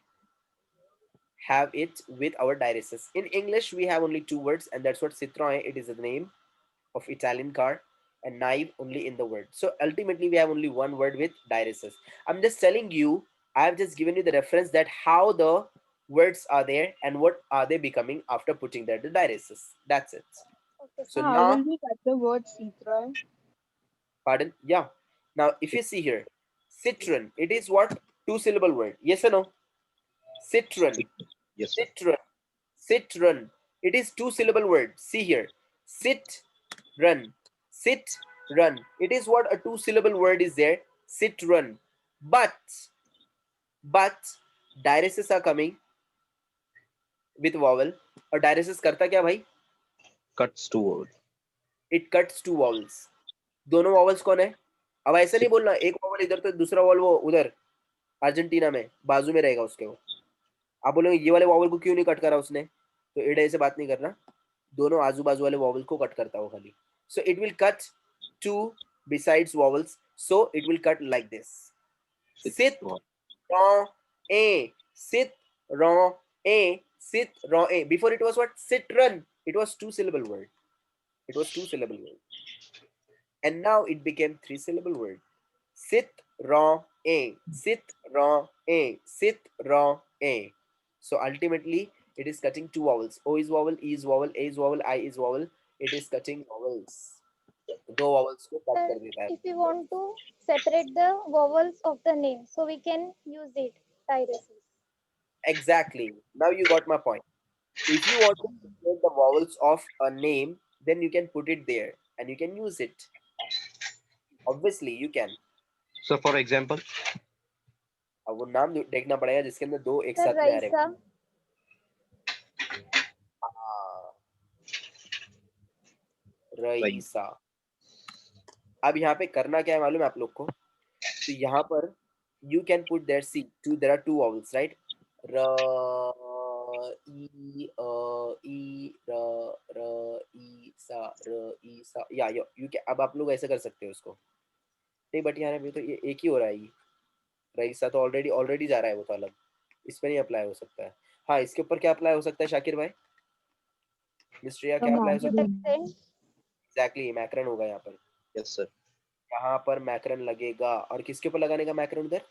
have it with our diaresis. In English, we have only two words, and that's what Citroën. It is the name of Italian car, and knife only in the word. So ultimately, we have only one word with diaresis. I'm just telling you. I have just given you the reference that how the words are there and what are they becoming after putting there the diaresis. That's it. Okay. So How now, will we cut the word Citroen? pardon, yeah. Now, if you see here, citron. It is what? Two syllable word. Yes or no? Citron. Yes, sir. Citron. Citron. It is two syllable word. See here. Sit, run. Sit, run. It is what a two syllable word is there. Sit, run. But diaresis are coming with vowel. और diaresis करता क्या भाई? Cuts two words. It cuts two vowels. दोनों vowels कौन है? अब ऐसा नहीं बोलना एक vowel इधर तो दूसरा vowel वो उधर अर्जेंटीना में बाजू में रहेगा उसके वो. आप बोलोगे ये वाले वॉवल को क्यों नहीं कट करा उसने? तो इडे से बात नहीं करना. दोनों आजू बाजू वाले वॉवल को कट करता हो खाली. So it will cut two besides vowels. So it will cut like this. Sit, ron, a. Sit, ron, a. Sit, ron, a. Before it was what? Sit, run. It was two syllable word. It was two syllable word. And now it became three syllable word. Sit, ron, a. Sit, ron, a. Sit, ron, a. So ultimately, it is cutting two vowels. O is vowel, E is vowel, A is vowel, I is vowel. It is cutting vowels. दो vowels को cut कर देता है. If we want to separate the vowels of the name, so we can use it. Diaresis. Exactly. Now you got my point. If you want to separate the vowels of a name, then you can put it there and you can use it. Obviously, you can. So for example, अब वो नाम देखना पड़ेगा जिसके अंदर दो एक Sir, साथ में आ रहे Raisa. हैं. हाँ, रईसा. अब यहाँ पे करना क्या है मालूम है आप लोग को? तो यहाँ पर you can put there, see, there are two vowels, right? र ई र ई सा या you can. अब आप लोग ऐसे कर सकते हो उसको. नहीं बट यहाँ पे तो ये एक ही हो रहा है. ये रईसा तो ऑलरेडी जा रहा है, वो तो अलग. इस पर नहीं अप्लाई हो सकता है. हाँ, इसके ऊपर क्या अप्लाई हो सकता है शाकिर भाई? मिस्ट्रिया क्या अप्लाई हो सकता है? Accent. एग्जैक्टली, मैक्रन होगा यहाँ पर. yes sir, यहाँ पर मैक्रन लगेगा. और किसके ऊपर लगाने का मैक्रन उधर?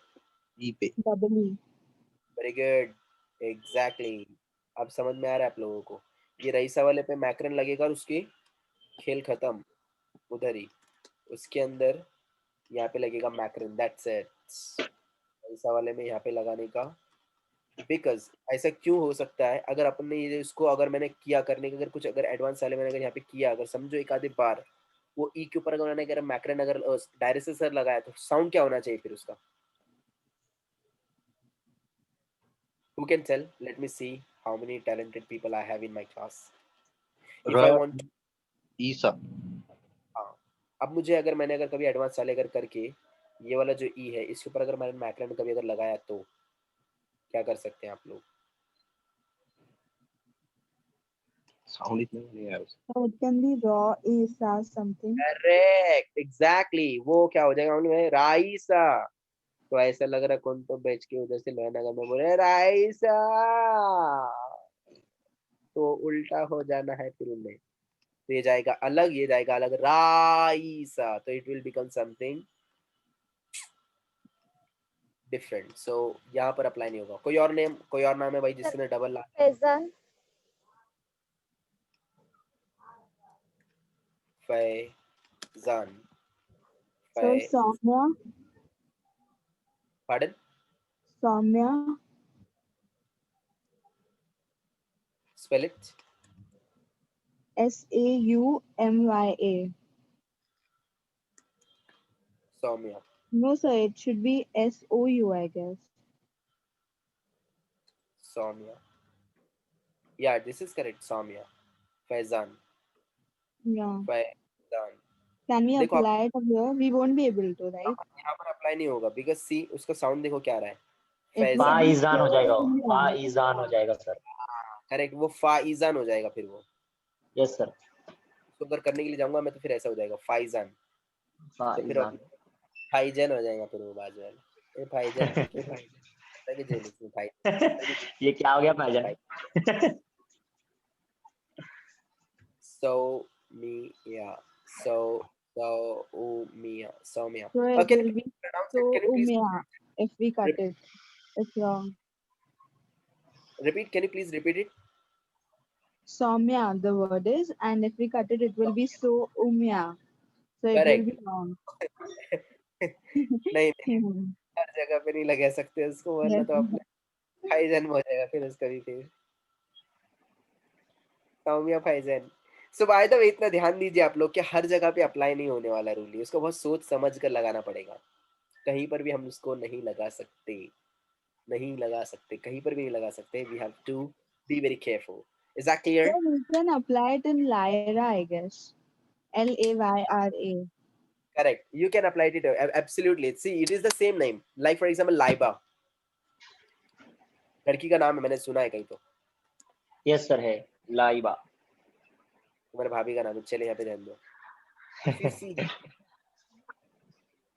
E पे. double E. Very good. Exactly. अब समझ में आ रहा है आप लोगों को? ये रईसा वाले पे मैक्रन लगेगा और उसकी खेल खत्म उधर ही. उसके अंदर यहाँ पे लगेगा मैक्रन. That's it. रईसा वाले में यहाँ पे लगाने का. बिकॉज ऐसा क्यों हो सकता है? अगर अपन ने ये इसको अगर मैंने किया करने का, अगर कुछ अगर एडवांस वाले मैंने अगर यहाँ पे किया, अगर समझो एक आधे बार वो ई के ऊपर अगर मैंने अगर मैक्रन अगर डायरेक्ट सर लगाया तो साउंड क्या होना चाहिए फिर उसका? Who can tell? Let me see how many talented people I have in my class. If I want, ईसा. हाँ. अब मुझे अगर मैंने अगर कभी एडवांस वाले अगर करके ये वाला जो ई है इसके ऊपर अगर मैंने मैक्रन कभी अगर लगाया तो क्या कर सकते हैं आप लोग? साउंड इतना नहीं आया उसका. So it can be raw Isa something. Correct, exactly. वो क्या हो जाएगा में राइसा. तो ऐसा लग रहा है कौन तो बेच के उधर से लोहनगर में बोले राइसा, तो उल्टा हो जाना है फिर उनमें. तो ये जाएगा अलग, ये जाएगा अलग. राइसा. तो it will become something different. So यहाँ पर अप्लाई नहीं होगा. कोई और नाम है भाई जिसने double La? Faizan. Faizan. So Soumya, Pardon? Soumya, Spell it. Saumya. Soumya. No, sir, it should be Sou, I guess. Soumya. Yeah, this is correct. Soumya. Faizan. Yeah. Faizan. Can we देखो आप- apply it here? We won't be able to, right? यहाँ पर apply नहीं होगा because सी उसका sound देखो क्या आ रहा है. It will Faizan. be Faizan हो जाएगा, Soumya. फाइजान हो जाएगा सर. करेक्ट, वो फाइजान हो जाएगा फिर वो. यस सर, तो अगर करने के लिए जाऊंगा मैं तो फिर ऐसा हो जाएगा फाइजान. तो फिर फाइजान. फाइजन हो जाएगा फिर वो बाजू वाला. ए फाइजन के फाइजन लगे जेल में फाइजन. ये क्या हो गया भाईजान? Soumya. Soumya. Soumya. So it Can will you be pronounce it? Can you please Soumya if we cut it. It's wrong. repeat? Can you please repeat it? Soumya, the word is, and if we cut it, it will be Soumya. So it Correct. will be wrong. नहीं नहीं, हर जगह पे नहीं लगा सकते उसको, वरना Yes. तो अपने फाइजन हो जाएगा फिर उसका भी. फिर सौम्या फाइजन. सो बाय द वे इतना ध्यान दीजिए आप लोग कि हर जगह पे अप्लाई नहीं होने वाला रूल. उसको बहुत सोच समझ कर लगाना पड़ेगा. कहीं पर भी हम उसको नहीं लगा सकते. कहीं पर भी नहीं लगा सकते. We have to be very careful. Is that clear? So we can apply it in Lyra, I guess. Layra. Correct. You can apply it. Absolutely. See, it is the same name. Like for example, Laiba. लड़की का नाम है, मैंने सुना है कहीं तो. Yes sir है, लाइबा. तुम्हारे भाभी का नाम है. चले यहाँ पे रहने दो.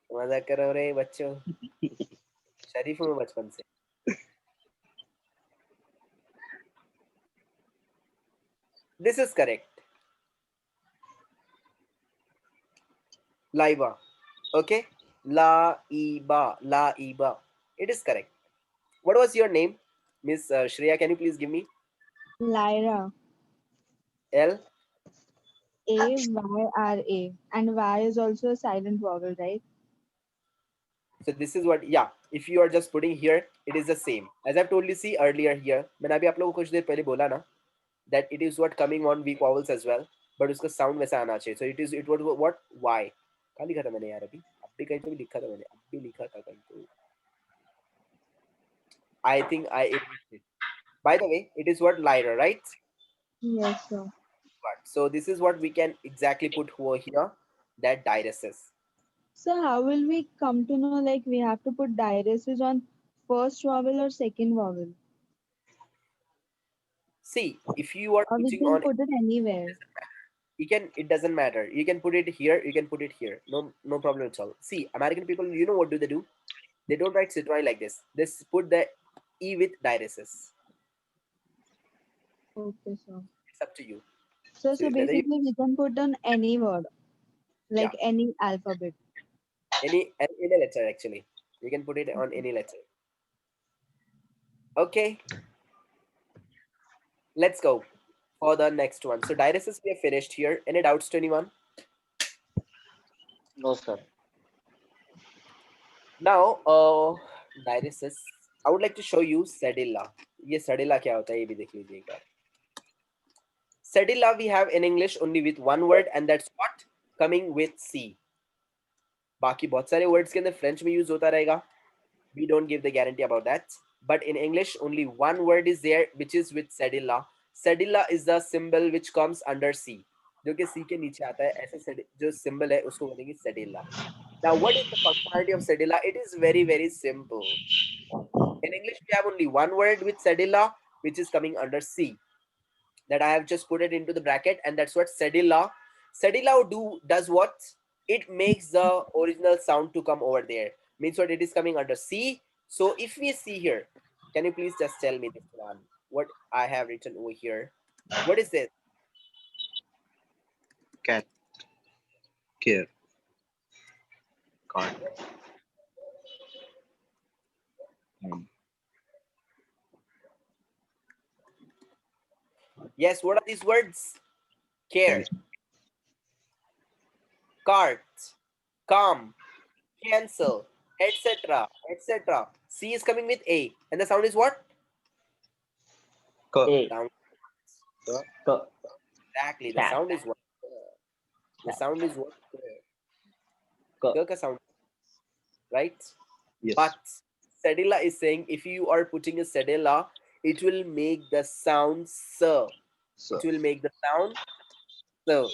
मजाक करो रे बच्चों. शरीफ हूँ मैं बचपन से. This is correct. Laiba. Okay. Laiba. It is correct. What was your name, Miss Shreya? Can you please give me? Lyra. L A-Y-R-A. And Y is also a silent vowel, right? So this is what, yeah, if you are just putting here, it is the same. As I've told you, see earlier here, मैंने अभी आप लोगों को कुछ देर पहले बोला ना, that it is what coming on weak vowels as well, but उसका sound वैसा आना चाहिए. So it was what Y. कहाँ लिखा था मैंने यार अभी? अभी कहीं तो भी लिखा था मैंने. अभी लिखा था कहीं तो. I think I erased it. By the way, it is what Lyra, right? Yes, sir. So this is what we can exactly put over here, that diaresis. So how will we come to know like we have to put diaresis on first vowel or second vowel? See, if you are Or we putting can on, put it anywhere? you can, it doesn't matter. You can put it here, you can put it here. No problem at all. See, American people, you know what do? They don't write Citroën like this. They put the E with diaresis. Okay, sir. It's up to you. So So whether you, basically we can put on any word, like any alphabet. any letter actually. You can put it on any letter. Okay. Let's go for the next one. So diaresis we have finished here. Any doubts to anyone? No, sir. Now, diaresis. I would like to show you cedilla. ये cedilla क्या होता है ये भी देख लीजिए एक बार. Cedilla we have in English only with one word, and that's what coming with C. बाकी बहुत सारे words के अंदर French में use होता रहेगा. We don't give the guarantee about that. But in English, only one word is there, which is with cedilla. Cedilla is the symbol which comes under C. जो कि C के नीचे आता है, ऐसे जो symbol है उसको बोलेंगे cedilla. Now, what is the functionality of cedilla? It is very, very simple. In English, we have only one word with cedilla, which is coming under C. That I have just put it into the bracket, and that's what cedilla. Cedilla does what? It makes the original sound to come over there. Means what? It is coming under C. So if we see here, can you please just tell me this one? What I have written over here? What is this? cat, care, card, Yes, what are these words? Care, cart, calm, cancel, etc. etc. C is coming with A, and the sound is what? A. Sound. K. Exactly. The Cat. sound is what? The sound is what? K. K ka sound, right? yes, But cedilla is saying if you are putting a cedilla, it will make the sound sir. sir. It will make the sound sir.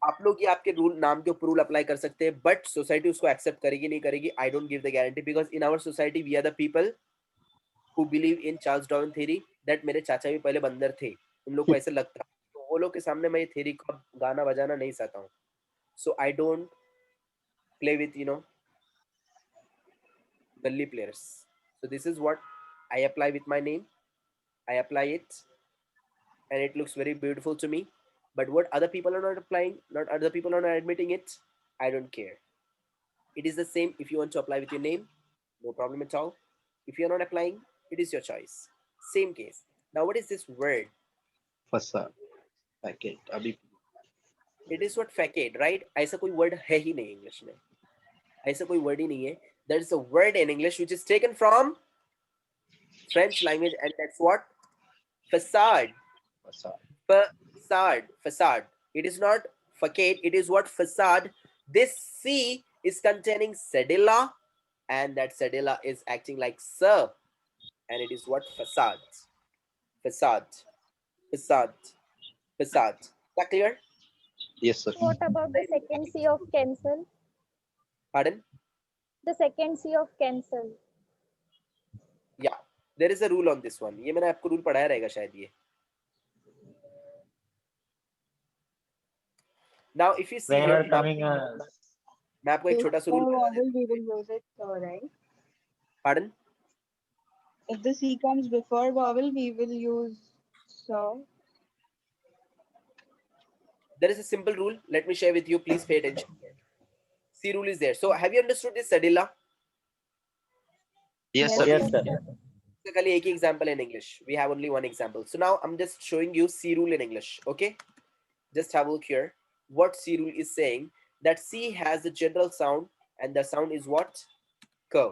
आप लोग ये आपके rule नाम के ऊपर rule apply कर सकते हैं, बट सोसाइटी उसको एक्सेप्ट करेगी नहीं करेगी, I don't give the guarantee, because in our society we are the people who believe in Charles Darwin theory that मेरे चाचा भी पहले बंदर थे, उन लोग को ऐसे लगता, तो वो लोग के सामने मैं ये थ्योरी का गाना बजाना नहीं चाहता हूँ. So I don't play with gully players. So this is what I apply with my name. I apply it and it looks very beautiful to me. But what other people are not applying, not other people are not admitting it, I don't care. It is the same if you want to apply with your name, no problem at all. If you are not applying, it is your choice. Same case. Now what is this word? Facade, packet, अभी It is what facade, right? ऐसा कोई word है ही नहीं English में. ऐसा कोई word ही नहीं है. There is a word in English which is taken from French language, and that's what? Facade. facade, Facade. It is not facade, it is what? Facade. This C is containing cedilla, and that cedilla is acting like sir, and it is what? Facade. Facade. Facade. Facade. Is that clear? yes sir. What about the second C of cancel? Pardon? The second C of cancel. Yeah, there is a rule on this one. ये मैंने आपको rule पढ़ाया रहेगा शायद ये. Now if you see Whenever here, now, coming, मैं आपको एक छोटा सा रूल बता देता हूँ. Vowel, we will use it, so right? Pardon? If the C comes before vowel, we will use so. There is a simple rule. Let me share with you. Please pay attention. C rule is there. So have you understood this cedilla? Yes Yes, sir. yes, sir. Basically, एक example in English. We have only one example. So now I'm just showing you C rule in English. Okay? Just have a look here. what C rule is saying, that C has the general sound and the sound is what? K.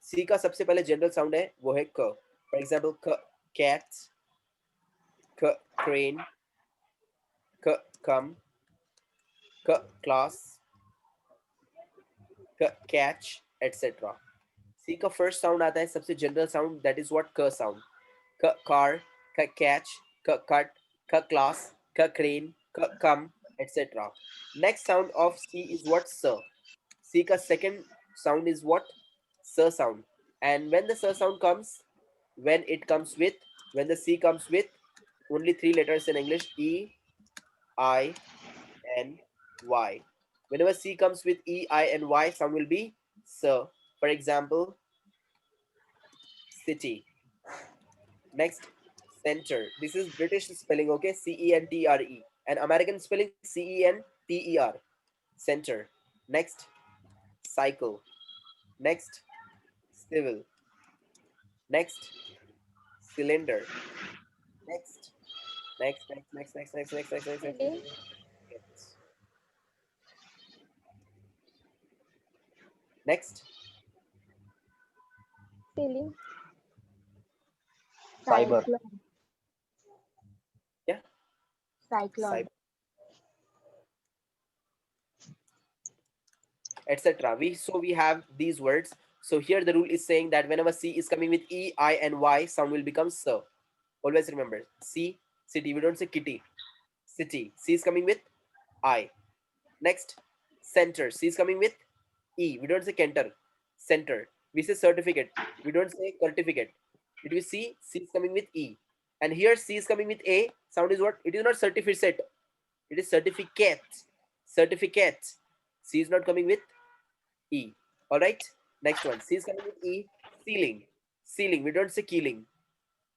C का सबसे पहले general sound है वो है K. For example, K cat, K crane, K come, K class, K catch, etc. C का first sound आता है सबसे general sound, that is what? K sound. K car, K catch, K cut, K class, K crane, K come, etc. Next sound of C is what? S. C ka second sound is what? S sound. And when the S sound comes, when the C comes with only 3 letters in English, E, I, N, Y. Whenever C comes with E, I, and Y, sound will be S. For example, city. Next, center. This is British spelling, okay? C-E-N-T-R-E. And American spelling, C-E-N-T-E-R. Center. Next, cycle. Next, civil. Next, cylinder. Next. Ceiling. Next, Ceiling. Cyber. Cyclone. yeah, Cyclone. cyber, etc. We have these words. So here the rule is saying that whenever C is coming with E, I, and Y, sound will become S. Always remember, C, city. We don't say kitty. City. C is coming with I. Next, center. C is coming with E. We don't say canter. Center. We say certificate. We don't say certificate. Did we see? C is coming with E. And here C is coming with A. Sound is what? It is not certificate. It is certificate. Certificate. C is not coming with E. All right. Next one. C is coming with E. Ceiling. Ceiling. We don't say keeling.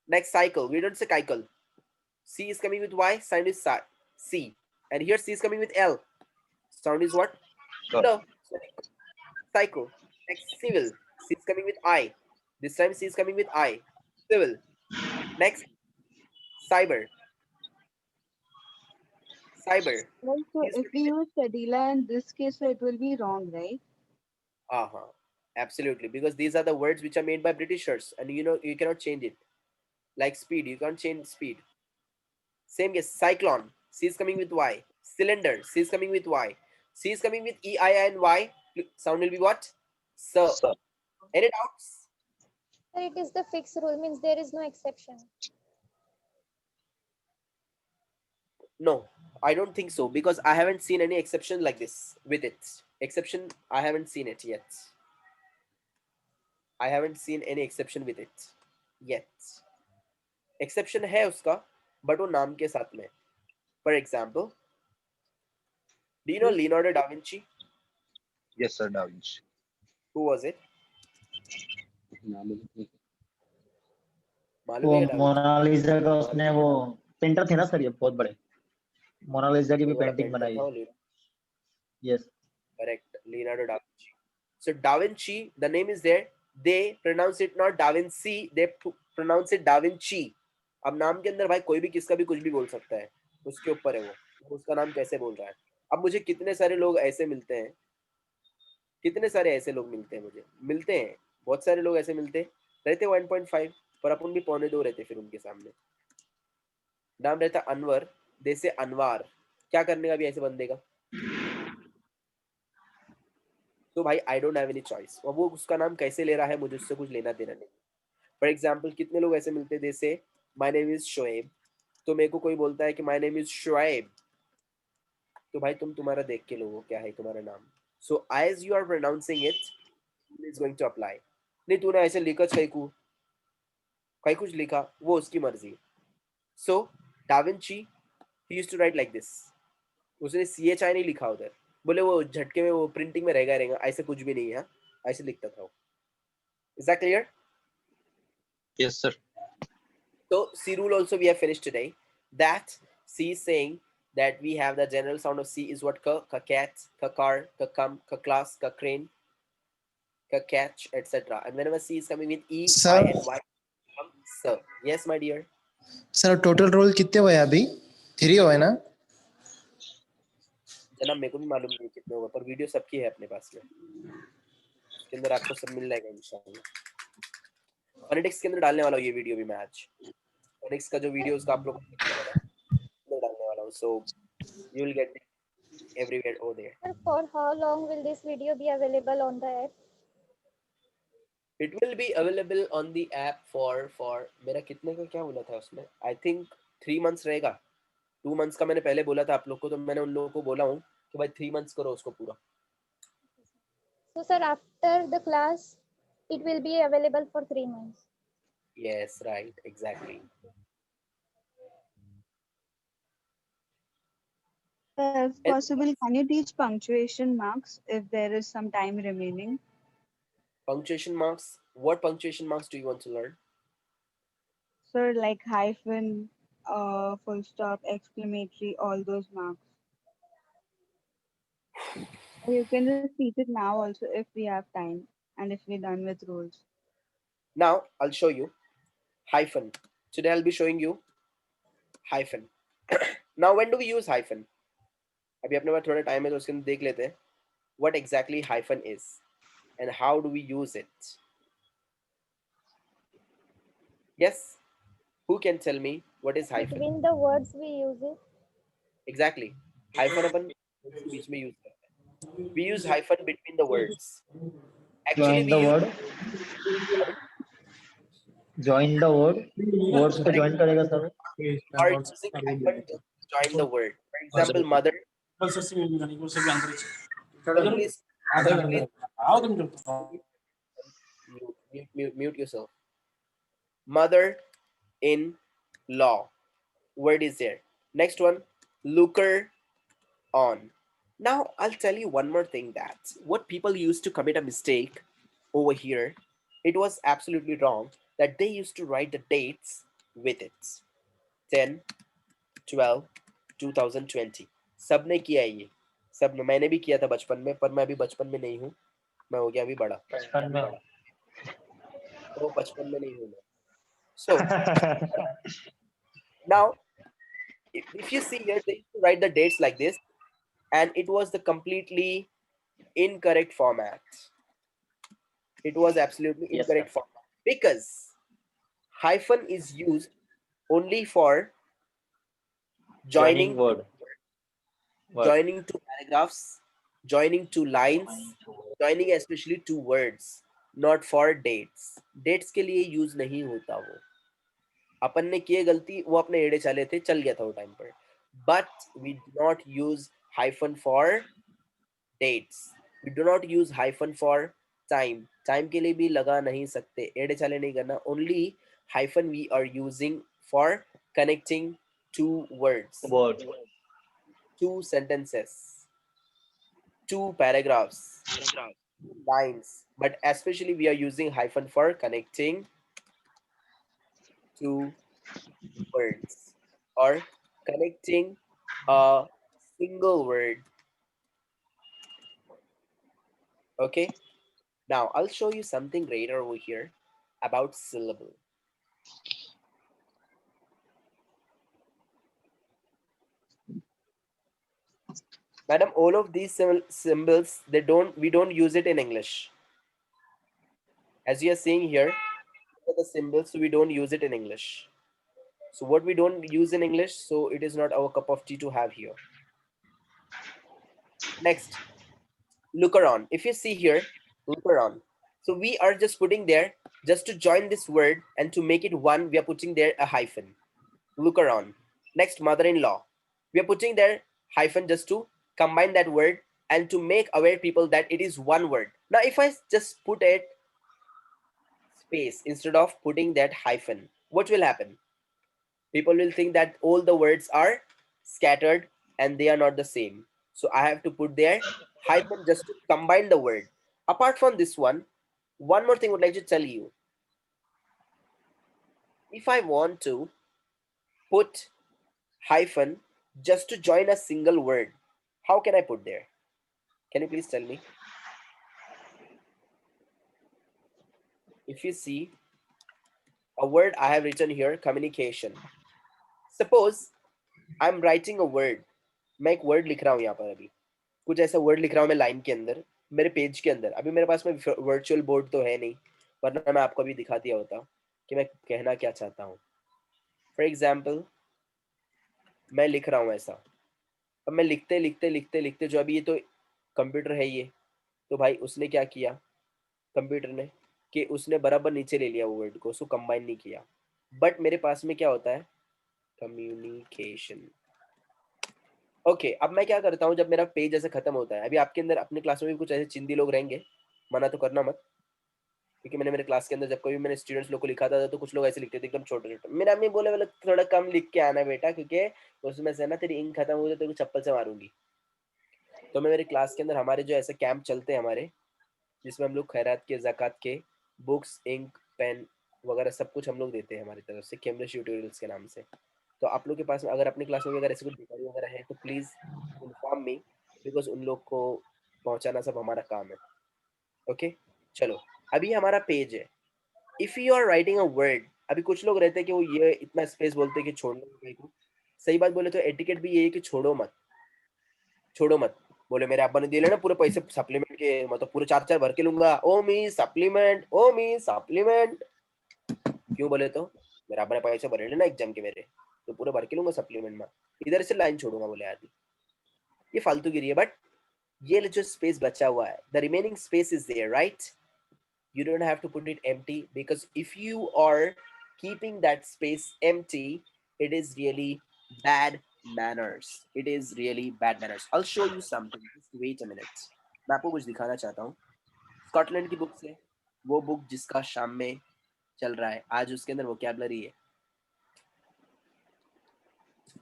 Next, cycle. We don't say cycle. C is coming with Y. Sound is C. And here C is coming with L. Sound is what? No. Cycle. Next, civil. C is coming with I. This time C is coming with I. Civil. Next, cyber. Cyber. Right, so Is if we use Cedilla in this case, so it will be wrong, right? Absolutely, because these are the words which are made by Britishers, and you know you cannot change it. Like speed, you can't change speed. Same case, cyclone. C is coming with Y. Cylinder. C is coming with Y. C is coming with E, I, and Y. Sound will be what? So, Sir. any doubts? Sir, it is the fixed rule, means there is no exception. No, I don't think so, because I haven't seen any exception like this with it. Exception, I haven't seen it yet. I haven't seen any exception with it yet. Exception है उसका, but वो नाम के साथ में. For example, do you know Leonardo da Vinci? Yes, sir. Da Vinci. Who was it? मालूम वो है क्या Da Vinci? मोनालिसा का उसने वो पेंटर थे ना सर, ये बहुत बड़े मोनालिसा की भी वो वाला पेंटिंग painter बनाई था है. वो yes. Correct, Leonardo da Vinci. So Da Vinci, the name is there. They pronounce it not Da Vinci, they pronounce it Da Vinci. अब नाम के अंदर भाई कोई भी किसका भी कुछ भी बोल सकता है, उसके ऊपर है वो उसका नाम कैसे बोल रहा है. अब मुझे कितने सारे लोग ऐसे मिलते हैं, कितने सारे ऐसे लोग मिलते हैं, मुझे मिलते हैं बहुत सारे लोग ऐसे मिलते रहते 1.5 पर अपन भी 0.2 रहते फिर उनके सामने. नाम रहता अनवर, दे से अनवार. क्या करने का भी ऐसे बंदे का. तो भाई I don't have any choice. और वो उसका नाम कैसे ले रहा है मुझे उससे कुछ लेना देना नहीं. फॉर एग्जाम्पल कितने लोग ऐसे मिलते हैं जैसे माय नेम इज शोएब, तो मेरे को कोई बोलता है कि माय नेम इज शोएब, तो भाई तुम्हारा देख के लो क्या है तुम्हारा नाम. So as you are pronouncing it is going to apply. नहीं तूने ऐसे लिखा कहीं कुछ लिखा, वो उसकी मर्जी. So da Vinci he used to write like this. उसने CHI नहीं लिखा उधर, बोले वो झटके में वो प्रिंटिंग में रहेगा ऐसे कुछ भी नहीं है, ऐसे लिखता था वो. Is that clear? Yes, sir. So C rule also we have finished today. That C is saying that we have the general sound of C is what? Ka cat, ka car, ka come, ka class, ka crane, ka catch, etc. And whenever C is coming with E, Sir. I, and Y, come sir. Yes, my dear. Sir total roll कितने हुए अभी? 3 हुए ना? जनाब मेरे को भी मालूम नहीं कितने होगा, पर वीडियो सबकी है अपने पास में, इसके अंदर आपको सब मिल जाएगा इंशाल्लाह। फोनेटिक्स के अंदर डालने वाला हूँ ये वीडियो भी मैं आज, फोनेटिक्स का जो वीडियो उसका आप लोग को डालने वाला हूँ, so you will get everywhere over there. Sir, for how long will this video be available on the app? It will be available on the app for मेरा कितने का क्या बोला था उसमें, I think 3 months रहेगा, 2 months का मैंने पहले बोला था आप लोग को, तो मैंने उन लोगों को बोला हूँ कि भाई 3 months करो उसको पूरा। So, sir, after the class, it will be available for 3 months. Yes, right, exactly. If possible, can you teach punctuation marks if there is some time remaining? Punctuation marks, what punctuation marks do you want to learn? So like hyphen, full stop, exclamatory, all those marks. You can just teach it now also if we have time and if we're done with rules. Now I'll show you hyphen. Today I'll be showing you hyphen. Now when do we use hyphen? अभी अपने पास थोड़ा time है तो उसके अंदर देख लेते हैं what exactly hyphen is and how do we use it. Yes, who can tell me what is hyphen? Between the words we use it. Exactly, hyphen अपन बीच में use करते हैं. We use hyphen between the words. Actually Join we the use word. Join the word. Words को join करेगा sir. are using hyphen to join the word. For example, mother. Please, mute yourself. Mother in law. Word is there. Next one, looker on. Now I'll tell you one more thing, that what people used to commit a mistake over here, it was absolutely wrong, that they used to write the dates with it. 10, 12, 2020. सबने किया है ये, सब मैंने भी किया था बचपन में, पर मैं अभी बचपन में नहीं हूँ, मैं हो गया अभी बड़ा, बचपन में. तो बचपन में नहीं हूँ मैं. So now if you see here, they used to write the dates like this, and it was the completely incorrect format. It was absolutely Yes, incorrect sir. format, because hyphen is used only for joining word. joining two paragraphs, joining two lines, joining especially two words, not for dates. Dates के लिए use नहीं होता वो. अपन ने किए गलती, वो अपने एड़े चले थे, चल गया था वो टाइम पर. But we do not use hyphen for dates. We do not use hyphen for time. Time के लिए भी लगा नहीं सकते, एड़े चले नहीं करना. Only hyphen we are using for connecting two words, Word. two sentences, two paragraphs, lines. But especially we are using hyphen for connecting two words or connecting a single word. Okay, now I'll show you something greater over here about syllable. Madam, all of these symbols, we don't use it in English. As you are seeing here, these are the symbols, so we don't use it in English. So what we don't use in English, so it is not our cup of tea to have here. Next, looker on. If you see here, looker on. So we are just putting there, just to join this word and to make it one, we are putting there a hyphen. Looker on. Next, mother-in-law. We are putting there hyphen just to combine that word and to make aware people that it is one word. Now, if I just put it space instead of putting that hyphen, what will happen? People will think that all the words are scattered and they are not the same. So I have to put there hyphen just to combine the word. Apart from this one more thing I would like to tell you. If I want to put hyphen just to join a single word, how can I put there? Can you please tell me? If you see a word I have written here, communication. Suppose I'm writing a word, मैं एक word लिख रहा हूँ यहाँ पर अभी. कुछ ऐसा वर्ड लिख रहा हूँ मैं लाइन के अंदर, मेरे पेज के अंदर। अभी मेरे पास में वर्चुअल बोर्ड तो है नहीं, वरना मैं आपको अभी दिखा दिया होता कि मैं कहना क्या चाहता हूँ। फॉर एग्जाम्पल मैं लिख रहा हूँ ऐसा, अब मैं लिखते लिखते लिखते लिखते, जो अभी ये तो कंप्यूटर है ये, तो भाई उसने क्या किया कंप्यूटर ने, कि उसने बराबर नीचे ले लिया वो वर्ड को, उसको कंबाइन नहीं किया। बट मेरे पास में क्या होता है, कम्युनिकेशन। ओके, अब मैं क्या करता हूँ, जब मेरा पेज ऐसे खत्म होता है, अभी आपके अंदर अपने क्लास में भी कुछ ऐसे चिंदी लोग रहेंगे, मना तो करना मत, क्योंकि मैंने मेरे क्लास के अंदर जब कभी मैंने स्टूडेंट्स लोग को लिखाता था तो कुछ लोग ऐसे लिखते थे एकदम छोटे छोटे। मेरा अम्मी बोले बोले थोड़ा कम लिख के आना बेटा, क्योंकि उसमें से ना तेरी इंक खत्म हो जाए तो चप्पल से मारूंगी। तो मैं मेरे क्लास के अंदर, हमारे जो ऐसे कैंप चलते हैं हमारे, जिसमें हम लोग खैरात के, ज़कात के, बुक्स, इंक, पेन वगैरह सब कुछ हम लोग देते हैं हमारी तरफ से, कैम्ब्रिज ट्यूटोरियल्स के नाम से। तो आप लोग के पास में अगर अपनी क्लास में भी अगर ऐसे कुछ भिखारी वगैरह है तो प्लीज़ इन्फॉर्म मी, बिकॉज उन लोग को पहुंचाना सब हमारा काम है। ओके, चलो अभी हमारा पेज है। If you are writing a word, अभी कुछ लोग रहते हैं कि वो ये इतना स्पेस बोलते हैं कि छोड़ने कहीं को। सही बात बोले तो एटिकेट भी ये है कि छोड़ो मत, छोड़ो मत। बोले मेरे अब्बा ने दिए ना पूरे पैसे सप्लीमेंट के, मतलब पूरे 4-4 भर के लूंगा, ओ मी सप्लीमेंट, ओ मी सप्लीमेंट। क्यों बोले तो मेरे अब्बा ने पैसे भरे ना एग्जाम के मेरे, तो पूरे भर के लूंगा सप्लीमेंट में, इधर से लाइन छोड़ूंगा बोले आदि। ये फालतूगिरी है। बट ये जो स्पेस बचा हुआ है, the remaining space is there, right? You don't have to put it empty, because if you are keeping that space empty, it is really bad manners. It is really bad manners. I'll show you something. Just wait a minute. मैं आपको कुछ दिखाना चाहता हूँ Scotland की book से, वो book जिसका शाम में चल रहा है, आज उसके अंदर वोकैबुलरी है।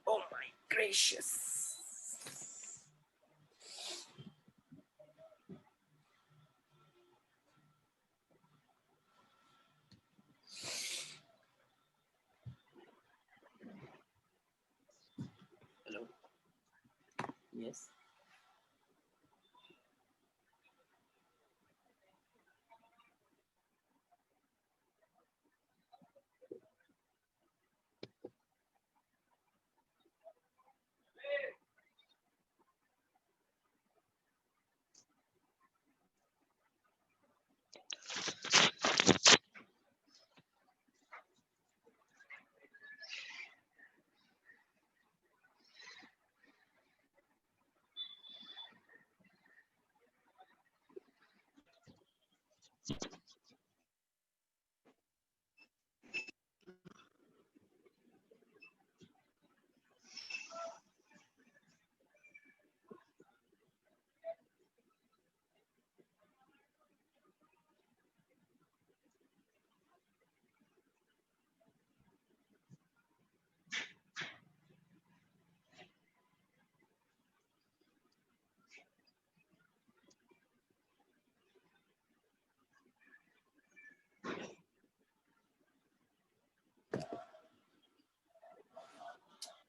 Oh my gracious. Hello. Yes.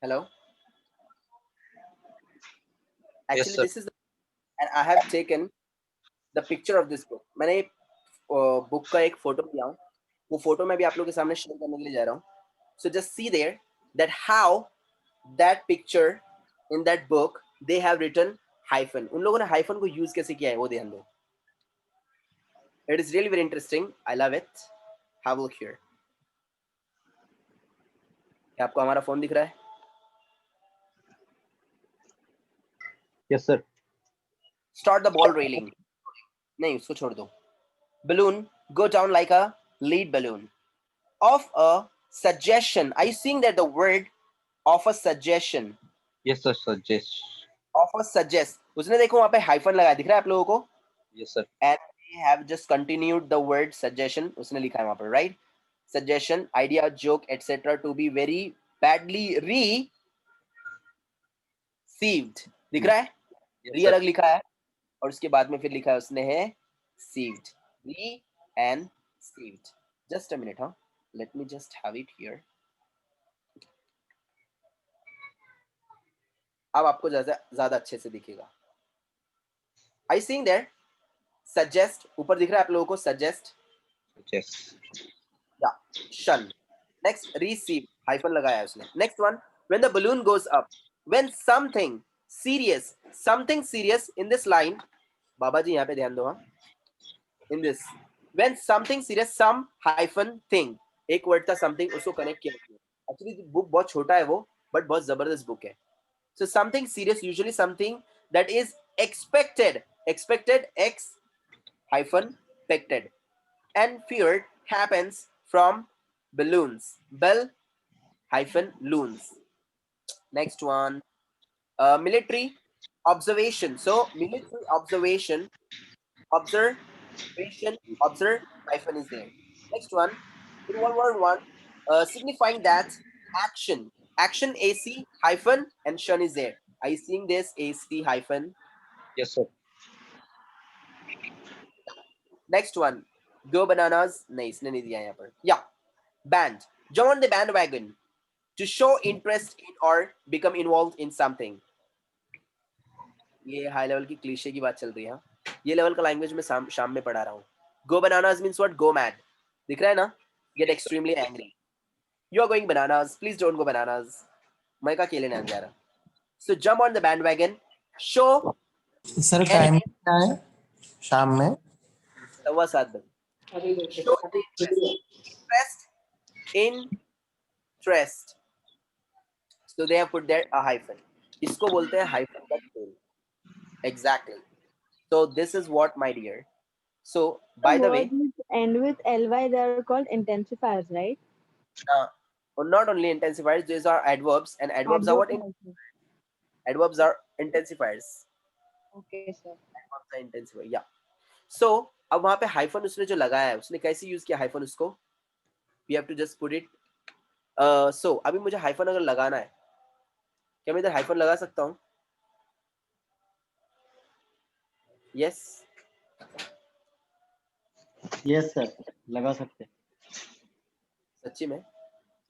Hello. Yes, Actually, sir. this is, and I have taken the picture of this book. मैंने बुक का एक फोटो लिया हूँ, वो फोटो मैं भी आप लोगों के सामने शेयर करने के लिए जा रहा हूँ. So just see there that how that picture in that book they have written hyphen. उन लोगों ने hyphen को use कैसे किया है वो ध्यान दो. It is really very interesting. I love it. Have a look here. क्या आपको हमारा फोन दिख रहा है? Yes sir. Start the ball railing. नहीं, उसको छोड़ दो. Balloon go down like a lead balloon. Of a suggestion. Are you seeing that the word of a suggestion? Yes, sir. Suggest. Of a suggest. उसने देखो वहाँ पे hyphen लगाया, दिख रहा है आप लोगों को? Yes, sir. And we have just continued the word suggestion. उसने लिखा है वहाँ पर, right? Suggestion, idea, joke, etc. to be very badly received. दिख रहा है? Yes, Re sir. अलग लिखा है और उसके बाद में फिर लिखा है उसने है received. Re and received. Just a minute, huh? Let me just have it here. अब आपको ज्यादा अच्छे से दिखेगा. Are you seeing there? Suggest ऊपर दिख रहा है आप लोगों को suggest. Suggest. Yeah, shun. Next, receive. Hyphen लगाया है उसने. Next one, when the balloon goes up. When something serious, something serious in this line. बाबा जी यहाँ पे ध्यान दो हाँ. In this, when something serious, some hyphen thing. एक word था something, उसको connect किया. Actually book बहुत छोटा है वो, but बहुत जबरदस्त book है. So something serious, usually something that is expected. Expected, X hyphen pected. And feared happens from balloons. Bell hyphen loons. Next one. Military observation. So military observation. Observation. Observe hyphen is there. Next one. In one word one. Signifying that action. Action AC hyphen and shun is there. Are you seeing this AC hyphen? Yes, sir. Next one. Go bananas. नहीं इसने नहीं दिया यहाँ पर. Yeah. Band. Join the bandwagon. To show interest in or become involved in something. ये high level की cliché की बात चल रही है. ये लेवल का लैंग्वेज में शाम में पढ़ा रहा हूँ. Go bananas means what? Go mad. दिख रहा है ना? Get extremely angry. You are going bananas. Please don't go bananas. मैं का अकेले नहीं जा रहा. So jump on the bandwagon. Show. Sir time क्या है शाम में? 7:15 बजे. Show interest. Interest. So they have put there a hyphen. इसको बोलते हैं hyphen का tail. Exactly. So this is what, my dear. So by the way, end with ly, they are called intensifiers, right? not only intensifiers, these are adverbs, and adverbs are what? Adverbs are intensifiers. Okay, sir. Adverbs are intensifier. Yeah. So अब वहाँ पे hyphen उसने जो लगाया है, उसने कैसे use किया hyphen उसको? We have to just put it. So अभी मुझे hyphen अगर लगाना है, क्या मैं इधर hyphen लगा सकता हूँ? Yes. यस सर, लगा सकते हैं. सच्ची में?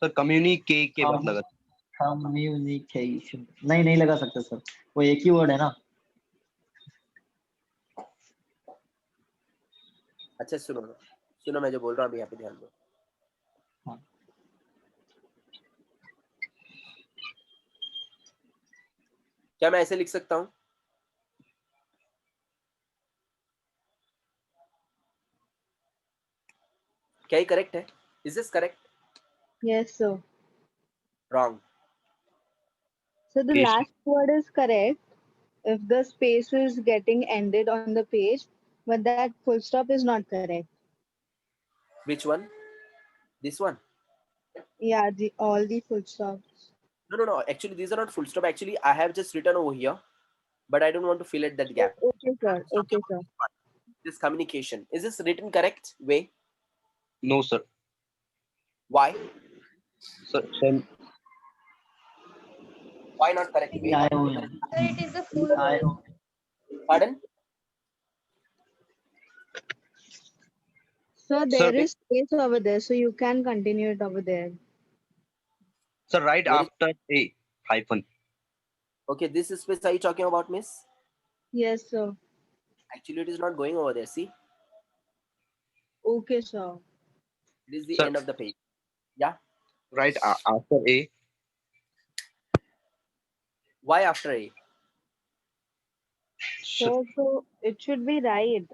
सर कम्युनिकेट के बाद लगा. कम्युनिकेशन नहीं लगा सकते सर, वो एक ही वर्ड है ना. अच्छा सुनो मैं जो बोल रहा हूँ अभी यहाँ पे ध्यान दो. हाँ. क्या मैं ऐसे लिख सकता हूँ? क्या ये करेक्ट है? Is this correct? Yes, sir. Wrong. So the Yes. last word is correct if the space is getting ended on the page, but that full stop is not correct. Which one? This one? Yeah, all the full stops. No. Actually, these are not full stop. Actually, I have just written over here, but I don't want to fill it that gap. Okay, sir. Okay, sir. This communication. Is this written correct way? No, sir. Why? Sir, Why not correct way? So it is the full word. Pardon? So there Sir, is space over there, so you can continue it over there. sir, right Very- after a hyphen. Okay, this space are you talking about, miss? Yes, sir. Actually, it is not going over there. See, Okay, sir. it is the Sir. end of the page. Yeah. Right after a. Why after a? Sir, So it should be right.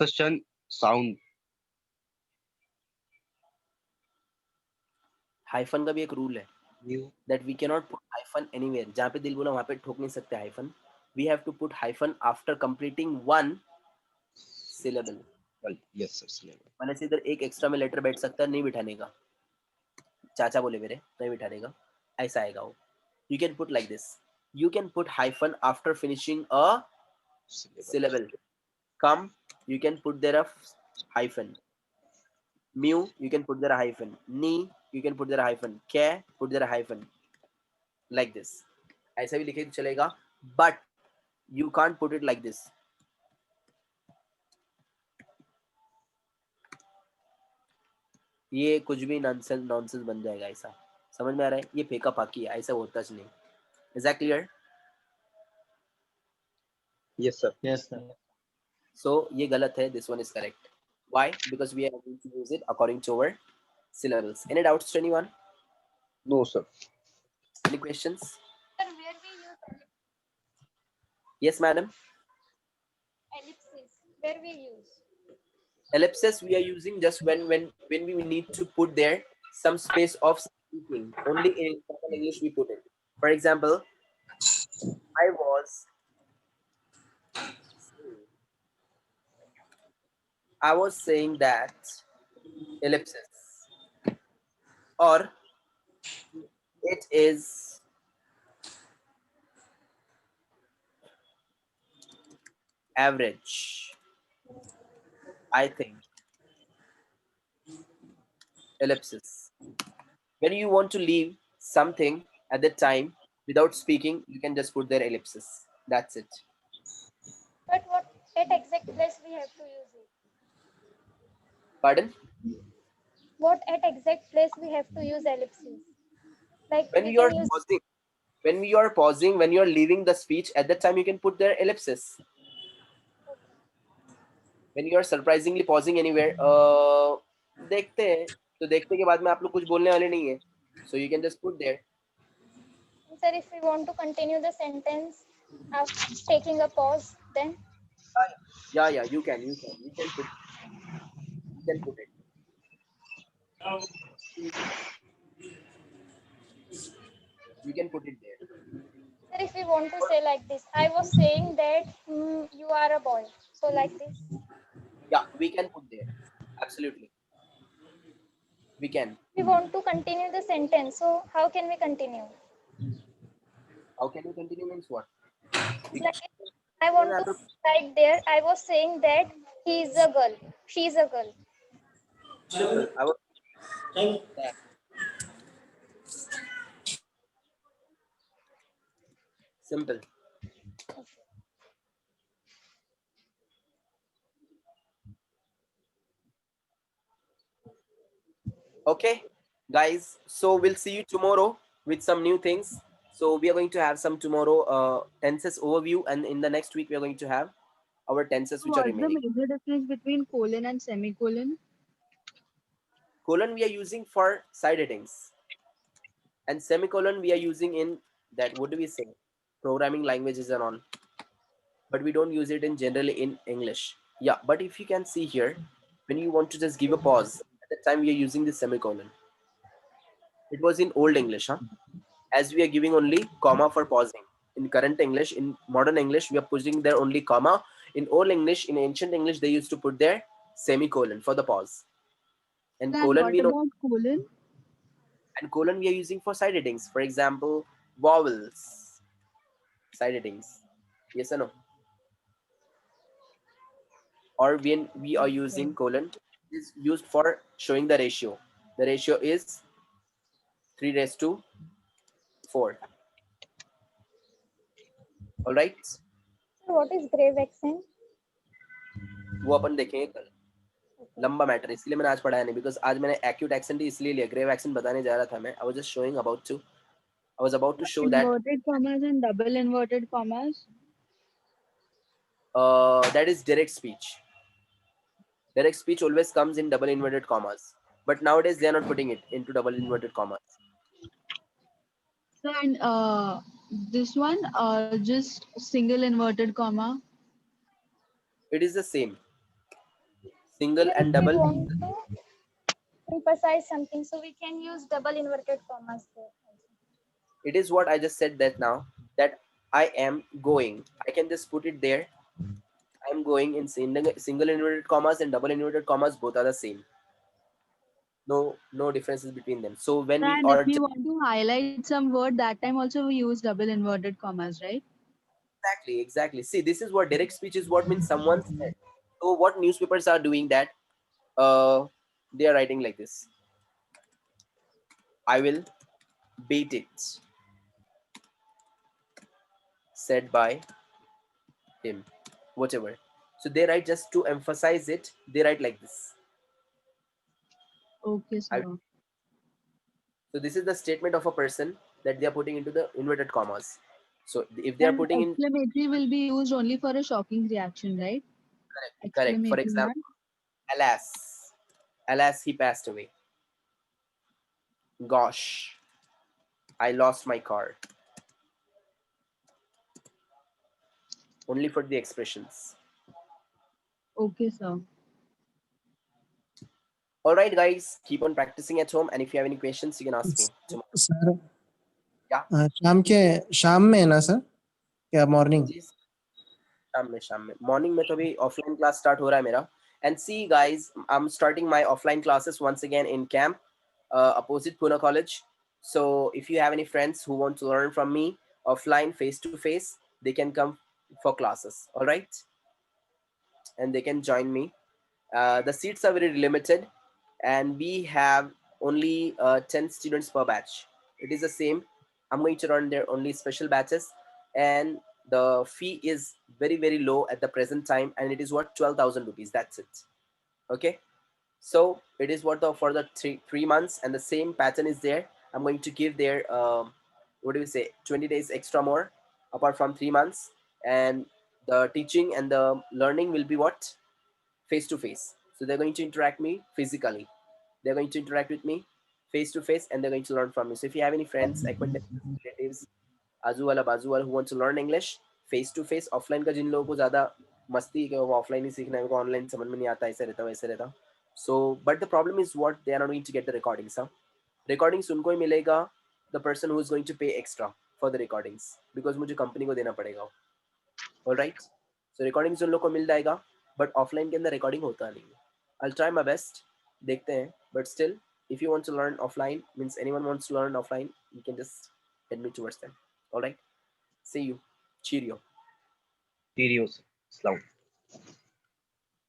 such an sound. Hyphen का भी एक rule है. That we cannot put hyphen anywhere. जहाँ पे दिल बोला वहाँ पे ठोक नहीं सकते hyphen. We have to put hyphen after completing one syllable. Well, yes, sir. मैंने से इधर एक एक्स्ट्रा में लेटर बैठ सकता है, नहीं बिठाने का. चाचा बोले मेरे नहीं बिठाने का, ऐसा आएगा वो. You can put like this. You can put hyphen after finishing a syllable. Come, you can put there a hyphen. Mu, you can put there a hyphen. Ni, you can put there a hyphen. Ke, put there a hyphen. Like this. ऐसा भी लिखे तो चलेगा, but you can't put it like this. ये कुछ भी nonsense बन जाएगा ऐसा. समझ में आ रहा है? ये फेंका फाकी है, ऐसा होता नहीं. Is that clear? Yes, sir. Yes, sir. So ये गलत है. This one is correct. Why? Because we are going to use it according to our syllables. Any doubts to anyone? No, sir. Any questions? Sir, where we use Yes, madam. Ellipsis, where we use. Ellipsis we are using just when we need to put there some space of speaking. Only in common English we put it. For example, I was saying that ellipsis, or it is average. I think ellipsis. When you want to leave something at the time without speaking, you can just put there ellipsis. That's it. But what at exact place we have to use it? Pardon? What at exact place we have to use ellipsis? Like When we you are can use. pausing, when you are leaving the speech, at that time you can put there ellipsis. When you are surprisingly pausing anywhere, देखते हैं, तो देखते के बाद में आप लोग कुछ बोलने वाले नहीं है, so you can just put there. Sir, if we want to continue the sentence after taking a pause, then Yeah, you can put it. You can put it there. sir, if we want to say like this, I was saying that you are a boy. So like this. Yeah, we can put there. Absolutely, we can. We want to continue the sentence. So how can we continue? How can we continue means what? We Like I want to write there. I was saying that he is a girl. She is a girl. simple. I was that. Simple. Okay, guys. So we'll see you tomorrow with some new things. So we are going to have some tomorrow tenses overview, and in the next week we are going to have our tenses which are What's the remaining. major difference between colon and semicolon? Colon we are using for side headings, and semicolon we are using in that, what do we say, programming languages and all, but we don't use it in generally in English. Yeah, but if you can see here, when you want to just give a pause, at the time we are using the semicolon. It was in old English, huh? As we are giving only comma for pausing. In current English, in modern English, we are putting there only comma. In old English, in ancient English, they used to put there semicolon for the pause. And And colon what we know, about colon? and colon we are using for side headings. For example, vowels, side headings. Yes or no? Or when we are using colon, is used for showing the ratio. The ratio is 3 raised to 4. All right. So what is grave accent? वो अपन देखेंगे कल. लंबा matter, इसलिए मैंने आज पढ़ाया नहीं, because आज मैंने एक्यूट एक्सेंट ही इसलिए लिया. ग्रेव एक्सेंट बताने जा रहा था मैं. I was just showing about to, I was about to show that Inverted commas and double inverted commas. that is direct speech. Direct speech always comes in double inverted commas, but nowadays they are not putting it into double inverted commas. So, and this one, just single inverted comma. It is the same. Single Sir, if and we double. want to emphasize something, so we can use double inverted commas there. It is what I just said that now, that I am going. I can just put it there. I am going in single inverted commas and double inverted commas. Both are the same. No differences between them. So when we And if are we want to highlight some word, that time also we use double inverted commas, right? exactly. See, this is what direct speech is. What means someone said. So what newspapers are doing that? They are writing like this. I will beat it. Said by him. Whatever. So they write just to emphasize it. They write like this. Okay, sir. So this is the statement of a person that they are putting into the inverted commas. So if they are And putting in, exclamatory will be used only for a shocking reaction, right? correct. For Exclamatory mark. example, alas, he passed away. Gosh, I lost my car. only for the expressions. Okay, sir. All right, guys, keep on practicing at home, and if you have any questions, you can ask me tomorrow. Sir Yeah. शाम में है ना sir क्या morning जी, शाम में morning में तो अभी ऑफलाइन क्लास स्टार्ट हो रहा है मेरा. And see, guys, I'm starting my offline classes once again in camp, opposite Pune College. So if you have any friends who want to learn from me offline, face to face, they can come for classes. All right, and they can join me. The seats are very limited, and we have only 10 students per batch. It is the same. I'm going to run their only special batches, and the fee is very very low at the present time, and it is what 12,000 rupees. That's it. Okay, so it is what the for the three months, and the same pattern is there. I'm going to give their what do we say 20 days extra more apart from 3 months, and the teaching and the learning will be what face to face. So they're going to interact me physically. They're going to interact with me face to face, and they're going to learn from me. So if you have any friends, acquaintances, relatives, आजू वाला बाजू वाला who wants to learn English face to face, offline का जिन लोगों को ज़्यादा मस्ती है कि वो offline ही सीखना है, उनको online समझ में नहीं आता, ऐसे रहता वैसे रहता. So but the problem is what they are not going to get the recordings. Huh? Recordings उनको ही मिलेगा the person who is going to pay extra for the recordings, because मुझे company को देना पड़ेगा. All right. So recordings उन लोग को मिल जाएगा, but offline के अंदर recording होता नहीं है. I'll try my best. देखते हैं. But still, if you want to learn offline, means anyone wants to learn offline, you can just head me towards them. All right. See you. Cheerio. Serious. Slow.